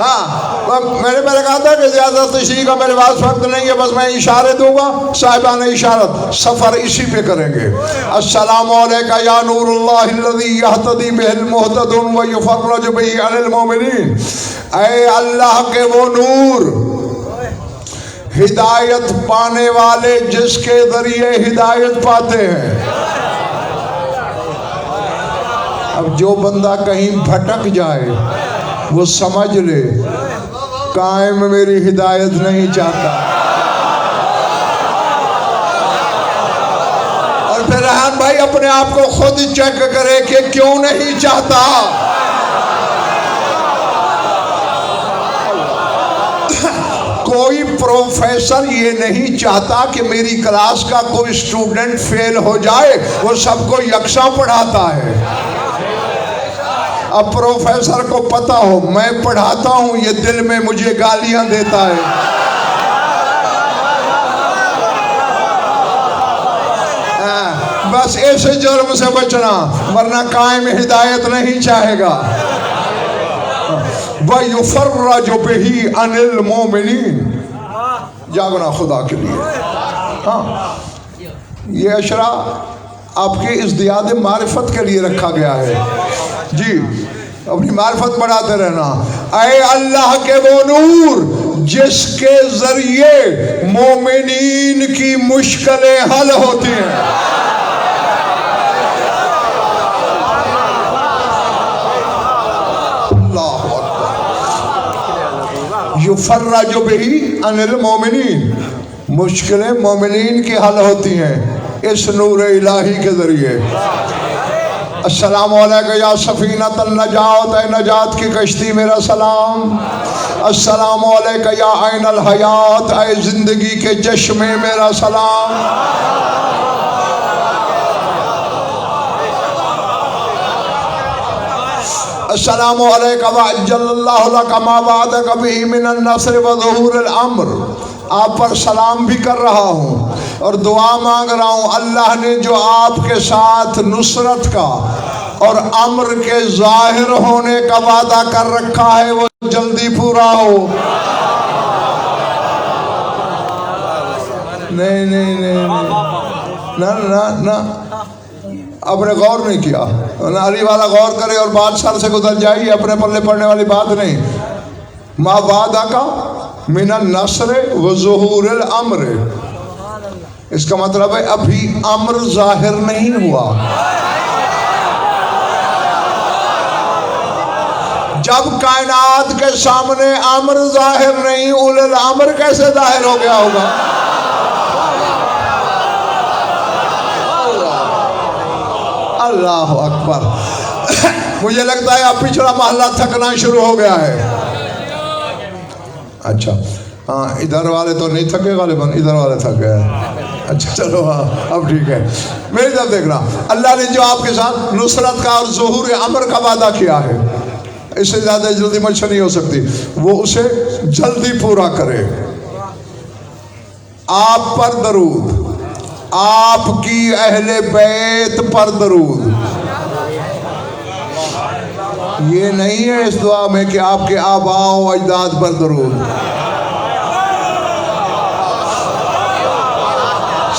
हाँ, मैंने कहा था कि ज़्यादा तशरीह का मेरे पास वक्त नहीं है, बस मैं इशारे दूंगा, साहिबान इशारत सफ़र इसी पे करेंगे। अस्सलामु अलैका या नूरुल्लाहिल्लज़ी यहतदी बिहिल मुहतदून व युफ़र्रजु बिही अनिल मोमिनीन। ऐ अल्लाह के वो नूर, हिदायत पाने वाले जिसके जरिए हिदायत पाते हैं। अब जो बंदा कहीं भटक जाए वो समझ ले कायम मेरी हिदायत नहीं चाहता। और फिर रहमान भाई अपने आप को खुद चेक करे कि क्यों नहीं चाहता। कोई प्रोफेसर ये नहीं चाहता कि मेरी क्लास का कोई स्टूडेंट फेल हो जाए, वो सबको यकसा पढ़ाता है। अब प्रोफेसर को पता हो मैं पढ़ाता हूँ, ये दिल में मुझे गालियां देता है। बस ऐसे जुर्म से बचना, वरना कायम हिदायत नहीं चाहेगा। वह युफ़र्रजु बिही अनिल मोमिनीन, जागना खुदा के लिए। हाँ, ये अशरा आपके इज़्दियाद मारिफत के लिए रखा गया है जी। अपनी मारिफत बढ़ाते रहना। ऐ अल्लाह के वो नूर जिसके जरिए मोमिनीन की मुश्किलें हल होती हैं। युफ़र्रजु बिही अनिल मोमिनीन, मुश्किलें मोमिनीन की हल होती हैं इस नूर इलाही के जरिए। अस्सलामु अलैका या सफ़ीनतन नजात, ऐ नजात की कश्ती मेरा सलाम। अस्सलामु अलैका या ऐनल हयात, ऐ जिंदगी के चश्मे मेरा सलाम। अस्सलामु अलैका व अज्जलल्लाहु लका मा वअदका बिही मिनन नस्र व ज़ुहूरिल अम्र। आप पर सलाम भी कर रहा हूँ और दुआ मांग रहा हूँ, अल्लाह ने जो आपके साथ नुसरत का और अम्र के जाहिर होने का वादा कर रखा है वो जल्दी पूरा हो। नहीं नहीं नहीं ना ना ना, आपने गौर नहीं किया। अली वाला गौर करे और बात सर से गुजर जाए, अपने पल्ले पड़ने वाली बात नहीं। मा वादा का मिनन नस्र व ज़ुहूरिल अम्र, इसका मतलब है अभी अम्र जाहिर नहीं हुआ। जब कायनात के सामने अम्र जाहिर नहीं, उलुल अम्र कैसे जाहिर हो गया होगा? अल्लाह अकबर। मुझे लगता है अब पिछड़ा मोहल्ला थकना शुरू हो गया है। अच्छा हाँ, इधर वाले तो नहीं थके गालिबन, इधर वाले थक गए। अच्छा चलो हाँ, अब ठीक है। मेरी तरफ देखना, अल्लाह ने जो आपके साथ नुसरत का और ज़ुहूर अमर का वादा किया है, इससे ज़्यादा जल्दी मशा नहीं हो सकती, वो उसे जल्दी पूरा करे। आप पर दरूद, आपकी अहले बैत पर दरूद। ये नहीं है इस दुआ में कि आपके आबाओ अजदाद पर दरूद।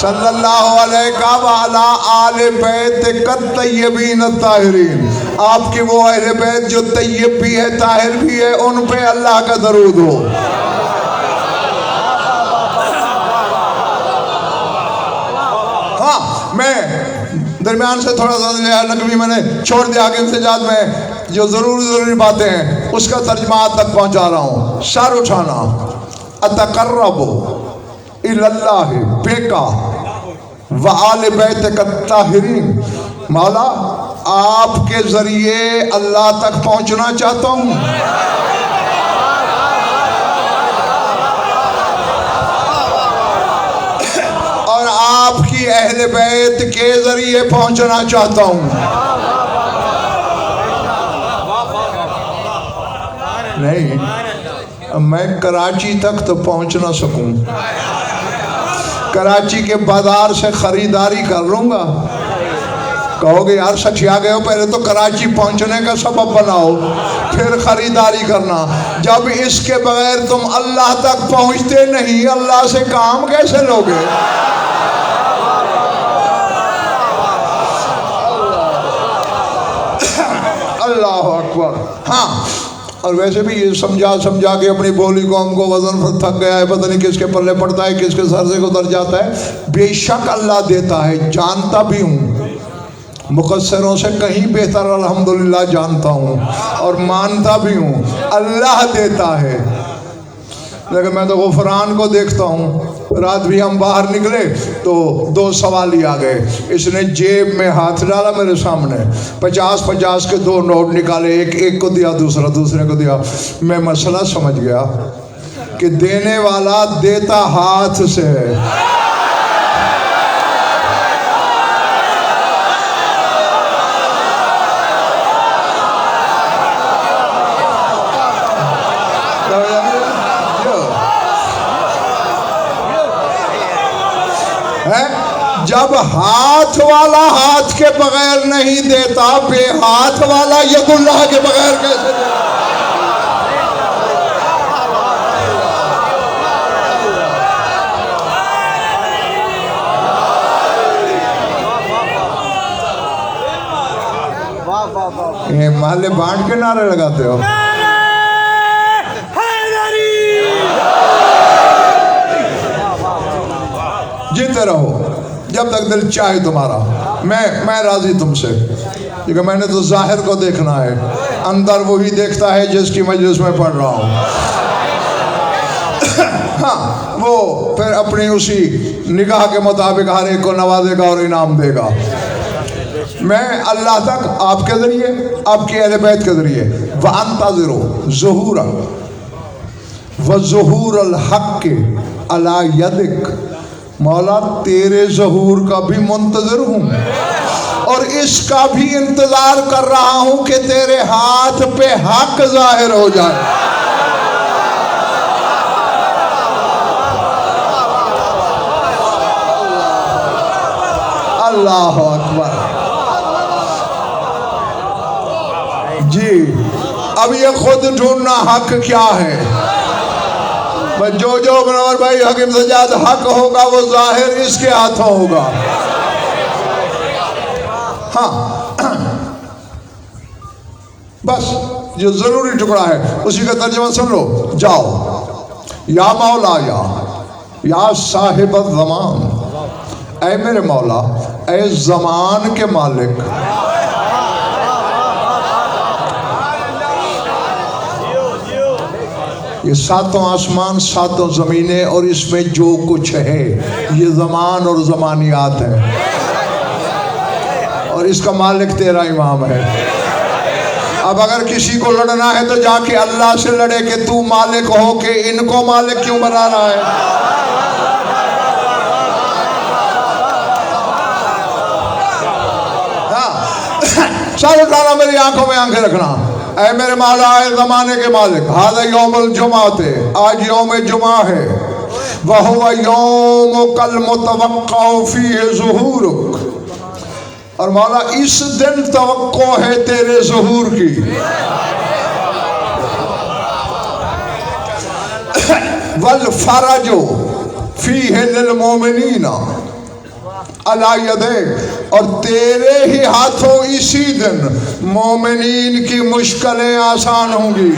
सल्लल्लाहु अलैहि व अला आले बैत कत तय्यबीन ताहिरीन। आपके वो अहले बैत जो तय्यब भी है, ताहिर भी है, उन पे अल्लाह का दरूद हो। हाँ, मैं दरमियान से थोड़ा सा नकवी मैंने छोड़ दिया, आगे इंतजाज में जो ज़रूरी बातें हैं उसका तर्जमा तक पहुँचा रहा हूँ। सर उठाना, अतकर्रबु इल्लल्लाह बेका व आले बैत ताहिरीन। मौला आपके ज़रिए अल्लाह तक पहुँचना चाहता हूँ। और आपकी अहले बैत के ज़रिए पहुँचना चाहता हूँ। नहीं, मैं कराची तक तो पहुंच ना सकूं, कराची के बाजार से खरीदारी कर लूंगा। कहोगे यार सठिया गए हो, पहले तो कराची पहुंचने का सबब बनाओ, फिर खरीदारी करना। जब इसके बगैर तुम अल्लाह तक पहुंचते नहीं, अल्लाह से काम कैसे लोगे? अल्लाह अकबर। हाँ, और वैसे भी ये समझा के अपनी बोली कौम को वजन थक गया है, पता नहीं किसके पल्ले पड़ता है, किसके सर से गुजर जाता है। बेशक अल्लाह देता है, जानता भी हूँ, मुकस्सरों से कहीं बेहतर अल्हम्दुलिल्लाह जानता हूँ और मानता भी हूँ, अल्लाह देता है। लेकिन मैं तो गुफरान को देखता हूँ। रात भी हम बाहर निकले तो दो सवाली आ गए, इसने जेब में हाथ डाला मेरे सामने, 50-50 के 2 नोट निकाले, एक को दिया, दूसरे को दिया। मैं मसला समझ गया कि देने वाला देता हाथ से है। जब हाथ वाला हाथ के बगैर नहीं देता, बेहाथ वाला यदुल्लाह के बगैर कैसे देता? ये माले बांट के नारे लगाते हो। जीते रहो जब तक दिल चाहे तुम्हारा। मैं राजी तुमसे, क्योंकि मैंने तो जाहिर को देखना है, अंदर वही देखता है जिसकी मजलिस में पढ़ रहा हूँ। हाँ, वो फिर अपनी उसी निगाह के मुताबिक हर एक को नवाजेगा और इनाम देगा। मैं अल्लाह तक आपके ज़रिए, आपके अहले बैत के ज़रिए, व अंतज़िरो ज़ुहूरा व ज़ुहूरल हक़ अला यदिक। मौला तेरे ज़हूर का भी मुंतज़िर हूँ और इसका भी इंतजार कर रहा हूं कि तेरे हाथ पे हक जाहिर हो जाए। अल्लाह अकबर। जी अब ये खुद ढूंढना हक क्या है। जो मनोहर भाई हकीम सजाद हक होगा वो जाहिर इसके हाथों होगा। हाँ बस जो जरूरी टुकड़ा है उसी का तर्जुमा सुन लो। जाओ या मौला या साहिब ज़मान, ऐ मेरे मौला, ऐ ज़मान के मालिक, ये सातों आसमान सातों ज़मीनें और इसमें जो कुछ है ये ज़मान और ज़मानियात है, और इसका मालिक तेरा इमाम है। अब अगर किसी को लड़ना है तो जाके अल्लाह से लड़े कि तू मालिक हो के इनको मालिक क्यों बना रहा है। हाँ सारे ताला मेरी आंखों में आंखें रखना। ऐ मेरे मौला, ऐ ज़माने के मालिक, हाज़ा यौमुल जुमाते, आज यौम जुमा है, वह हुवा यौम कल मुतवक्का फीह ज़ुहूरुक, और मौला इस दिन तवक्को है तेरे ज़ुहूर की। वल फरजो फीह लिल मोमिनीना अला यदैक, और तेरे ही हाथों इसी दिन मोमिनीन की मुश्किलें आसान होंगी।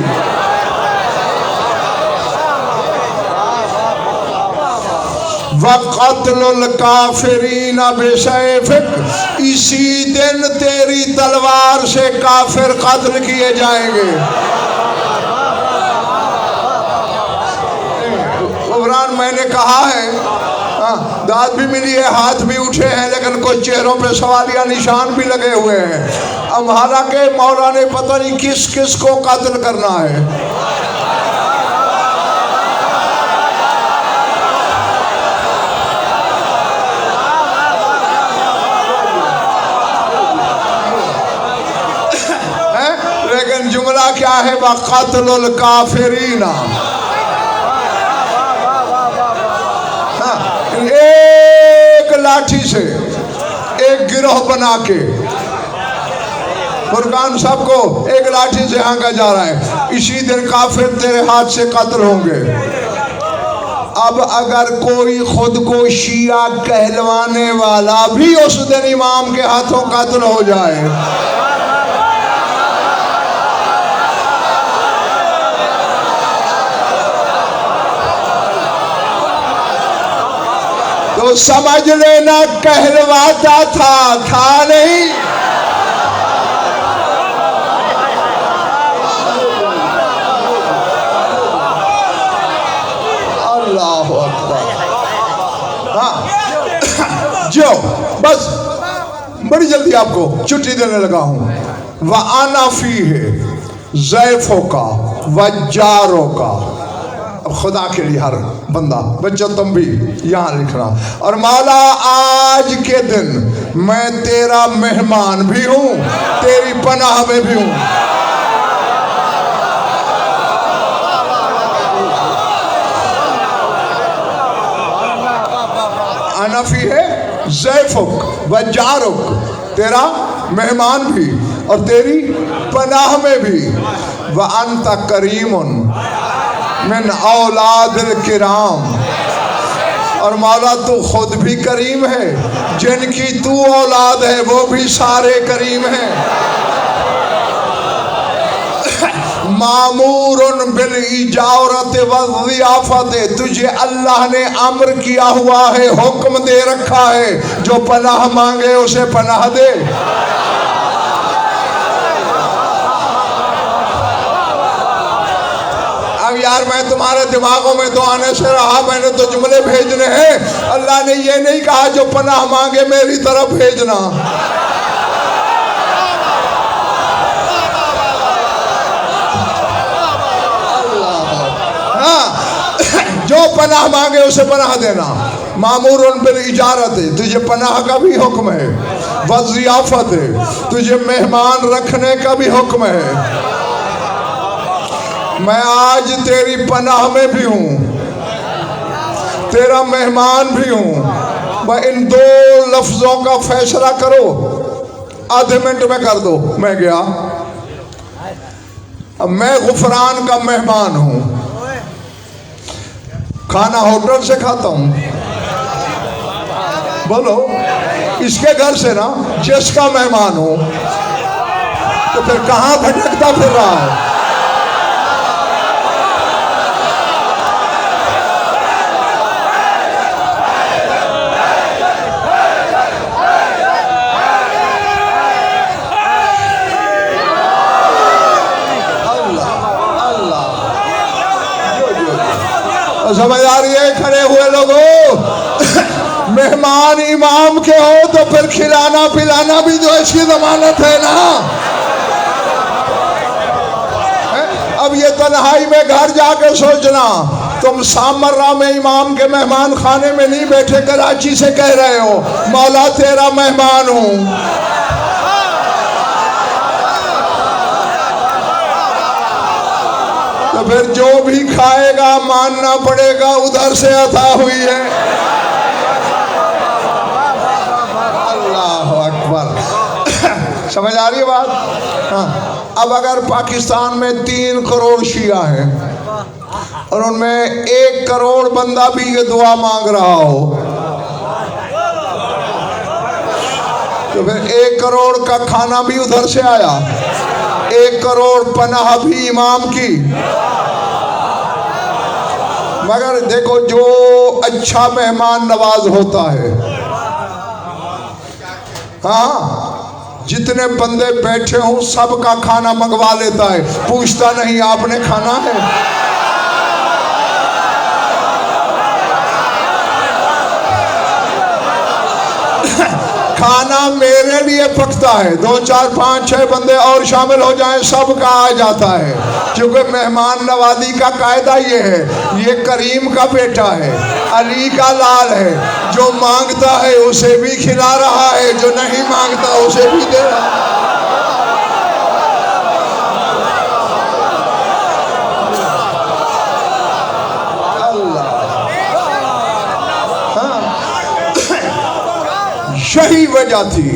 वक़त्लुल काफिरीन बिसैफिक, इसी दिन तेरी तलवार से काफिर कत्ल किए जाएंगे। उमरान मैंने कहा है, दाद भी मिली है, हाथ भी उठे हैं, लेकिन कुछ चेहरों पे सवालिया निशान भी लगे हुए हैं। अब हालांकि मौला ने पता नहीं किस किस को कत्ल करना है। लेकिन जुमला क्या है, वक़त्लुल काफिरीना, एक लाठी से एक गिरोह बना के फुरकान साहब को एक लाठी से हांका जा रहा है, इसी दिन काफिर तेरे हाथ से कत्ल होंगे। अब अगर कोई खुद को शिया कहलवाने वाला भी उस दिन इमाम के हाथों कत्ल हो जाए, तो समझ लेना कहलवाता था नहीं। अल्लाह अकबर। हाँ जो बस बड़ी जल्दी आपको छुट्टी देने लगा हूं। व आना फी है ज़ैफ़ों का वजारों का, खुदा के लिए हर बंदा बच्चों तुम भी यहाँ लिखना। और मौला आज के दिन मैं तेरा मेहमान भी हूँ, तेरी पनाह में भी हूँ। अनफी है ज़ैफ़ुक वजारुक, तेरा मेहमान भी और तेरी पनाह में भी। व अंत करीमुन मिन औलादिल किराम, और मौला तू खुद भी करीम है, जिनकी तू औलाद है वो भी सारे करीम हैं। मामूरुन बिल इजारत व ज़ियाफत, तुझे अल्लाह ने अम्र किया हुआ है, हुक्म दे रखा है, जो पनाह मांगे उसे पनाह दे। यार मैं तुम्हारे दिमागों में तो आने से रहा, मैंने तो जुमले भेजने हैं। अल्लाह ने ये नहीं कहा जो पनाह मांगे मेरी तरफ भेजना। हाँ जो पनाह मांगे उसे पनाह देना। मामूरुन बिल इजारत है, तुझे पनाह का भी हुक्म है, वज़ियाफत है, तुझे मेहमान रखने का भी हुक्म है। मैं आज तेरी पनाह में भी हूँ, तेरा मेहमान भी हूँ। वह इन दो लफ्ज़ों का फैसला करो, आधे मिनट में कर दो। मैं गया, अब मैं गुफरान का मेहमान हूँ, खाना होटल से खाता हूँ, बोलो इसके घर से ना, जिसका मेहमान हूँ, तो फिर कहाँ भटकता फिर रहा है? समझ आ रही है? खड़े हुए लोगों, मेहमान इमाम के हो तो फिर खिलाना पिलाना भी जो इसकी जमानत है ना। अब ये तन्हाई में घर जाके सोचना, तुम सामर्रा में इमाम के मेहमान खाने में नहीं बैठे, कराची से कह रहे हो मौला तेरा मेहमान हूँ। तो फिर जो भी खाएगा मानना पड़ेगा उधर से अता हुई है। अल्लाह अकबर। समझ आ रही है बात? हाँ। अब अगर पाकिस्तान में 3 करोड़ शिया हैं और उनमें 1 करोड़ बंदा भी ये दुआ मांग रहा हो, तो फिर 1 करोड़ का खाना भी उधर से आया, 1 करोड़ पनाह भी इमाम की। मगर देखो जो अच्छा मेहमान नवाज होता है, हाँ, जितने बंदे बैठे हों सबका खाना मंगवा लेता है, पूछता नहीं आपने खाना है। खाना मेरे लिए पकता है, 2 4 5 6 बंदे और शामिल हो जाएं सबका आ जाता है, क्योंकि मेहमान नवाजी का कायदा ये है, ये करीम का बेटा है, अली का लाल है, जो मांगता है उसे भी खिला रहा है, जो नहीं मांगता उसे भी दे रहा है। यही वजह थी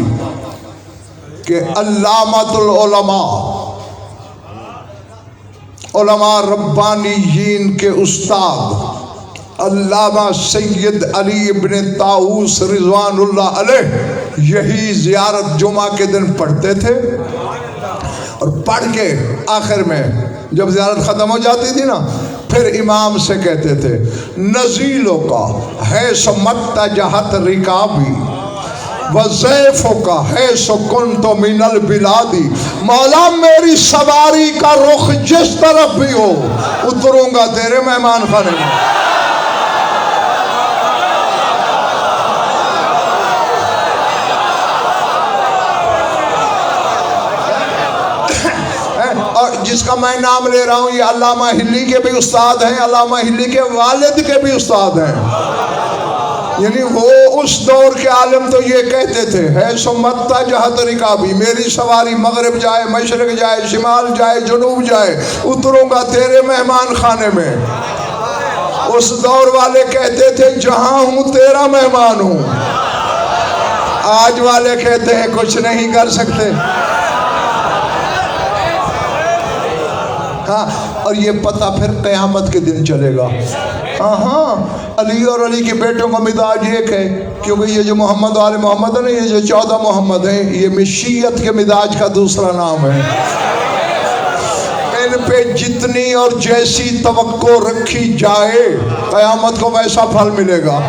कि अल्लामातुल उलमा, उलमा रब्बानीयीन के उस्ताद अल्लामा सैयद अली इब्न ताऊस रिज़वानुल्लाह अलैह यही ज़ियारत जुमा के दिन पढ़ते थे, और पढ़ के आखिर में जब ज़ियारत ख़त्म हो जाती थी ना, फिर इमाम से कहते थे नज़ीलों का है समत्ता जहत रिकाबी वज़ैफ़ों का है सुकुन तो मिनल बिलादी। मौला मेरी सवारी का रुख जिस तरफ भी हो उतरूंगा तेरे मेहमान खाने में। और जिसका मैं नाम ले रहा हूँ ये अल्लामा हिल्ली के भी उस्ताद हैं, अल्लामा हिल्ली के वालिद के भी उस्ताद हैं। यानी वो उस दौर के आलम तो ये कहते थे है सुम्मत्ता जहत रिकाबी, मेरी सवारी मगरिब जाए मशरक जाए शिमाल जाए जुनूब जाए उतरूंगा तेरे मेहमान खाने में। उस दौर वाले कहते थे जहाँ हूँ तेरा मेहमान हूँ। आज वाले कहते हैं कुछ नहीं कर सकते। हाँ, और ये पता फिर क़यामत के दिन चलेगा। हाँ, अली और अली के बेटों का मिजाज एक है, क्योंकि ये जो मोहम्मद वाले मोहम्मद है ना, ये जो 14 मोहम्मद हैं, ये मिशीयत के मिजाज का दूसरा नाम है। इन पे जितनी और जैसी तवक्को रखी जाए क़यामत को वैसा फल मिलेगा।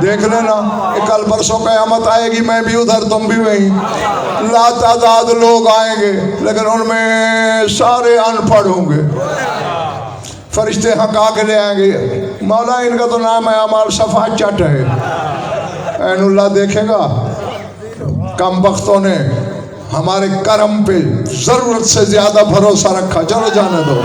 देख लेना कल परसों क़यामत आएगी, मैं भी उधर तुम भी वहीं, लातादाद लोग आएंगे लेकिन उनमें सारे अनपढ़ होंगे। फरिश्ते हका के ले आएंगे, मौला इनका तो नाम है अमाल सफ़ा चट है। ऐनुल्लाह देखेगा कम वक्तों ने हमारे करम पे ज़रूरत से ज़्यादा भरोसा रखा, चलो जाने दो।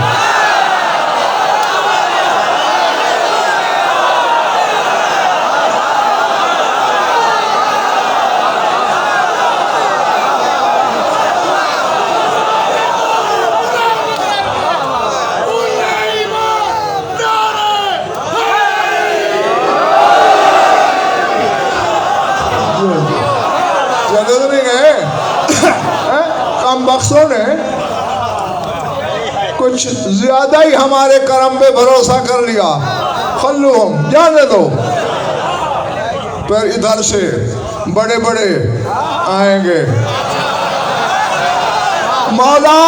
करम बख्शों ने कुछ ज्यादा ही हमारे करम पे भरोसा कर लिया। खल्लू हम जाने दो। फिर इधर से बड़े बड़े आएंगे, मौला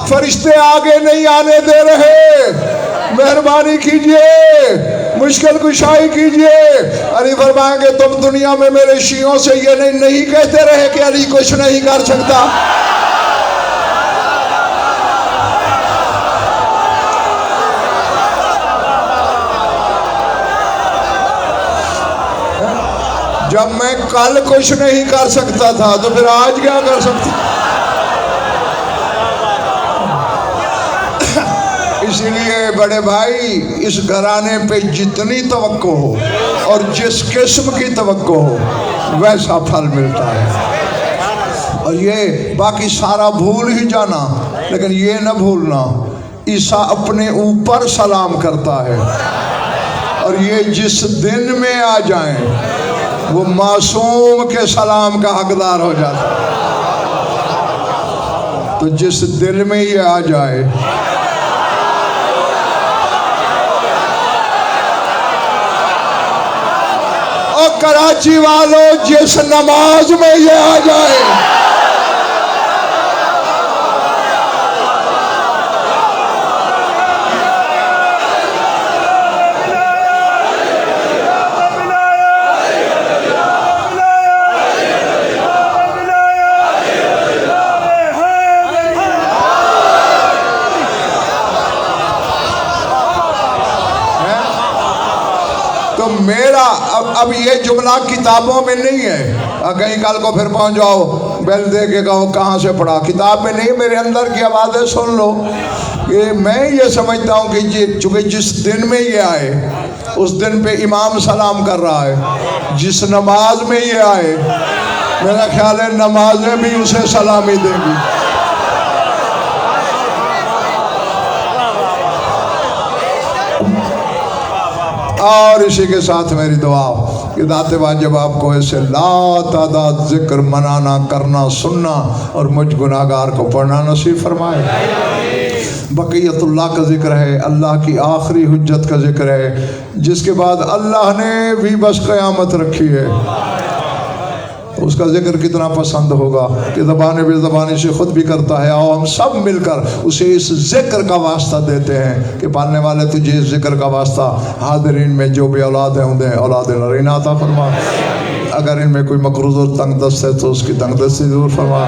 फरिश्ते आगे नहीं आने दे रहे, मेहरबानी कीजिए, मुश्किल कुशाई कीजिए। अली फरमाएंगे तुम दुनिया में मेरे शियों से ये नहीं कहते रहे कि अली कुछ नहीं कर सकता। जब मैं कल कुछ नहीं कर सकता था तो फिर आज क्या कर सकता। इसलिए बड़े भाई, इस घराने पे जितनी तवक्को हो और जिस किस्म की तवक्को हो वैसा फल मिलता है। और ये बाकी सारा भूल ही जाना, लेकिन ये न भूलना ईसा अपने ऊपर सलाम करता है, और ये जिस दिन में आ जाएं वो मासूम के सलाम का हकदार हो जाता है। तो जिस दिल में ये आ जाए, और कराची वालों जिस नमाज में ये आ जाए, तो मेरा अब ये जुमला किताबों में नहीं है। कहीं कल को फिर पहुंच जाओ बेल दे के कहो कहाँ से पढ़ा, किताब में नहीं, मेरे अंदर की आवाज़ें सुन लो। कि मैं ये समझता हूँ कि चूँकि जिस दिन में ये आए उस दिन पे इमाम सलाम कर रहा है, जिस नमाज में ये आए मेरा ख्याल है नमाजें भी उसे सलामी देंगी। और इसी के साथ मेरी दुआ कि दाते वाजिब आपको ऐसे लातादाद जिक्र मनाना, करना, सुनना और मुझ गुनाहगार को पढ़ना नसीब फरमाए। बक़ियतुल्लाह का जिक्र है, अल्लाह की आखिरी हुज्जत का जिक्र है, जिसके बाद अल्लाह ने भी बस क़यामत रखी है। उसका जिक्र कितना पसंद होगा कि ज़बान बेज़बानी से ख़ुद भी करता है। और हम सब मिलकर उसे इस जिक्र का वास्ता देते हैं कि पालने वाले तुझे इस जिक्र का वास्ता हाज़रीन में जो भी औलाद है उन्हें औलाद नरीना अता फरमा। अगर इनमें कोई मकरूज़ और तंगदस्त है तो उसकी तंगदस्ती दूर फरमा।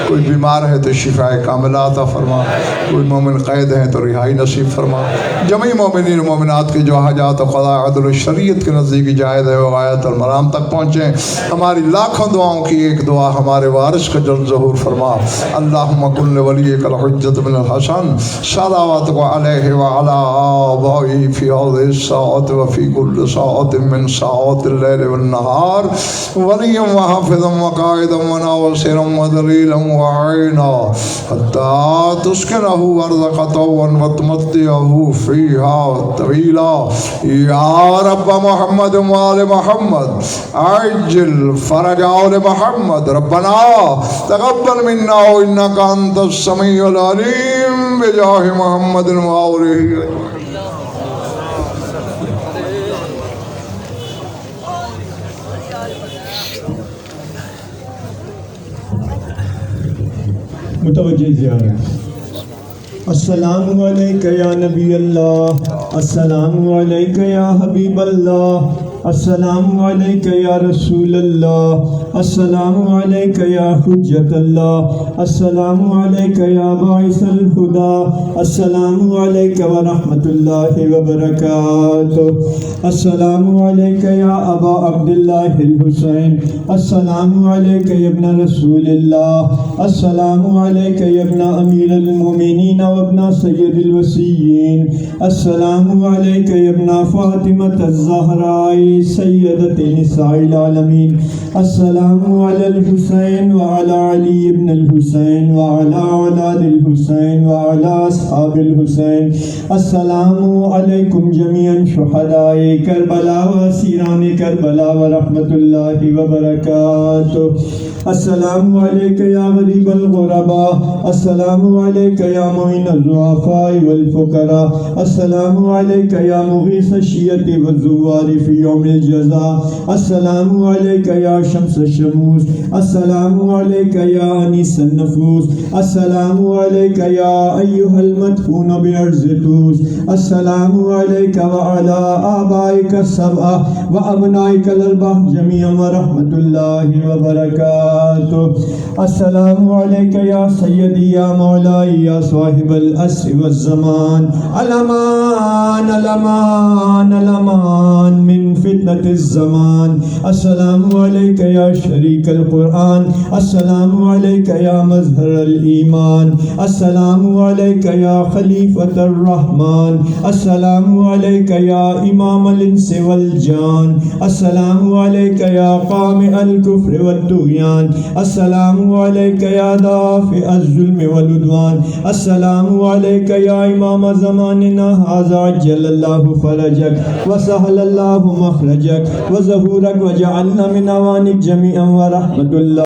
कोई बीमार है तो शिफाए कामिला अता फरमा। कोई मोमिन क़ैद है तो रिहाई नसीब फरमा। जमी मोमिनीन मोमिनात की जो हाजात ख़ुदा अदल शरीयत के नज़दीक जायज़ है वो गायत और मराम तक पहुँचें। हमारी लाखों दुआओं की एक दुआ हमारे वारिस का जल ज़हूर फरमा। अल्लाहुम्मा कुल्ल वलिय्यिकल हुज्जत बिन हसन सलावत अलैहि व अला आबाई फी हाज़िहि साअत व फी कुल्लि साअतिन मिन साअतिल लैल वन नहार वलिय्यम व हाफ़िज़म व क़ाइदम व नासिरम व दलीलम व आइना हत्ता तुस्किनहु अर्ज़क़तन व तुमत्तिअहु फ़ीहा तवीला। या रब्ब मुहम्मद व आले मुहम्मद अज्जिल फ़रज आले मुहम्मद रब्बना तक़ब्बल मिन्ना इन्नका अंतस समीउल अलीम बिजाहि मुहम्मद व आलिहि। मुतवज्जे ज़ियारत। अस्सलामु अलैका या नबी अल्लाह, अस्सलामु अलैका या हबीब अल्लाह, अस्सलामु अलैका या रसूल अल्लाह, अस्सलामु अलैका या हुज्जत अल्लाह, अस्सलामु अलैका या बाइसल हुदा, अस्सलामु अलैका व रहमतुल्लाहि व बरकातुहू, अस्सलामु अलैका या अबा अब्दुल्लाहिल हुसैन, अस्सलामु अलैका या इब्न रसूलिल्लाह, अस्सलामु अलैका या इब्न अमीरुल मोमिनीन व इब्न सय्यदिल वसीय्यीन, अस्सलामु अलैका या इब्न फातिमत अज़-ज़हरा सय्यदत निसाइल आलमीन, अस्सलामु अलल हुसैन व अला अली इब्न अल हुसैन व अला औलादिल हुसैन व अला अस्हाबिल हुसैन, अस्सलामु अलैकुम जमीअन शुहदाए करबला व असीरान करबला व रहमतुल्लाहि व बरकातुहू। अस्सलामु अलैका या गरीबल गुरबा, अस्सलामु अलैका या मुइन अज़्ज़ुआफ़ा'i वल फ़ुक़रा, अस्सलामु अलैका या मुग़ीस अश-शिय्यति वज़्ज़ुवारि फ़ी यौमिल जज़ा, अस्सलामु अलैका या शम्स अश-शमूस, अस्सलामु अलैका या अनीस अन-नफूस, अस्सलामु अलैका या अय्युहल मदफून बिअर्ज़ि तूस, अस्सलामु अलैका व अला आबाइका सबआ व अबनाइकल अर्बअ जमीअन व रहमतुल्लाहि व बरकातुहू। अस्सलामु अलैका या सय्यदी या मौलाई या साहिबल अस्र वज़्ज़मान, अलमान अलमान अलमान मिन फितनतिज़ ज़मान। अस्सलामु अलैका या शरीकल कुरआन, अस्सलामु अलैका या मज़हरल ईमान, अस्सलामु अलैका या खलीफतर रहमान, अस्सलामु अलैका या इमामल इंसि वल जान, अस्सलामु अलैका या कामिअल कुफ्र वत तुग़यान, अस्सलामु अलैका या दाफ़िअज़ ज़ुल्म वल उद्वान, अस्सलामु अलैका या इमाम ज़मानिना हाज़ा अज्जलल्लाहु फ़रजक व सहलल्लाहु मख़रजक व ज़हूरक व जअलना मिन अवानिक जमीअन व रहमतुल्लाह।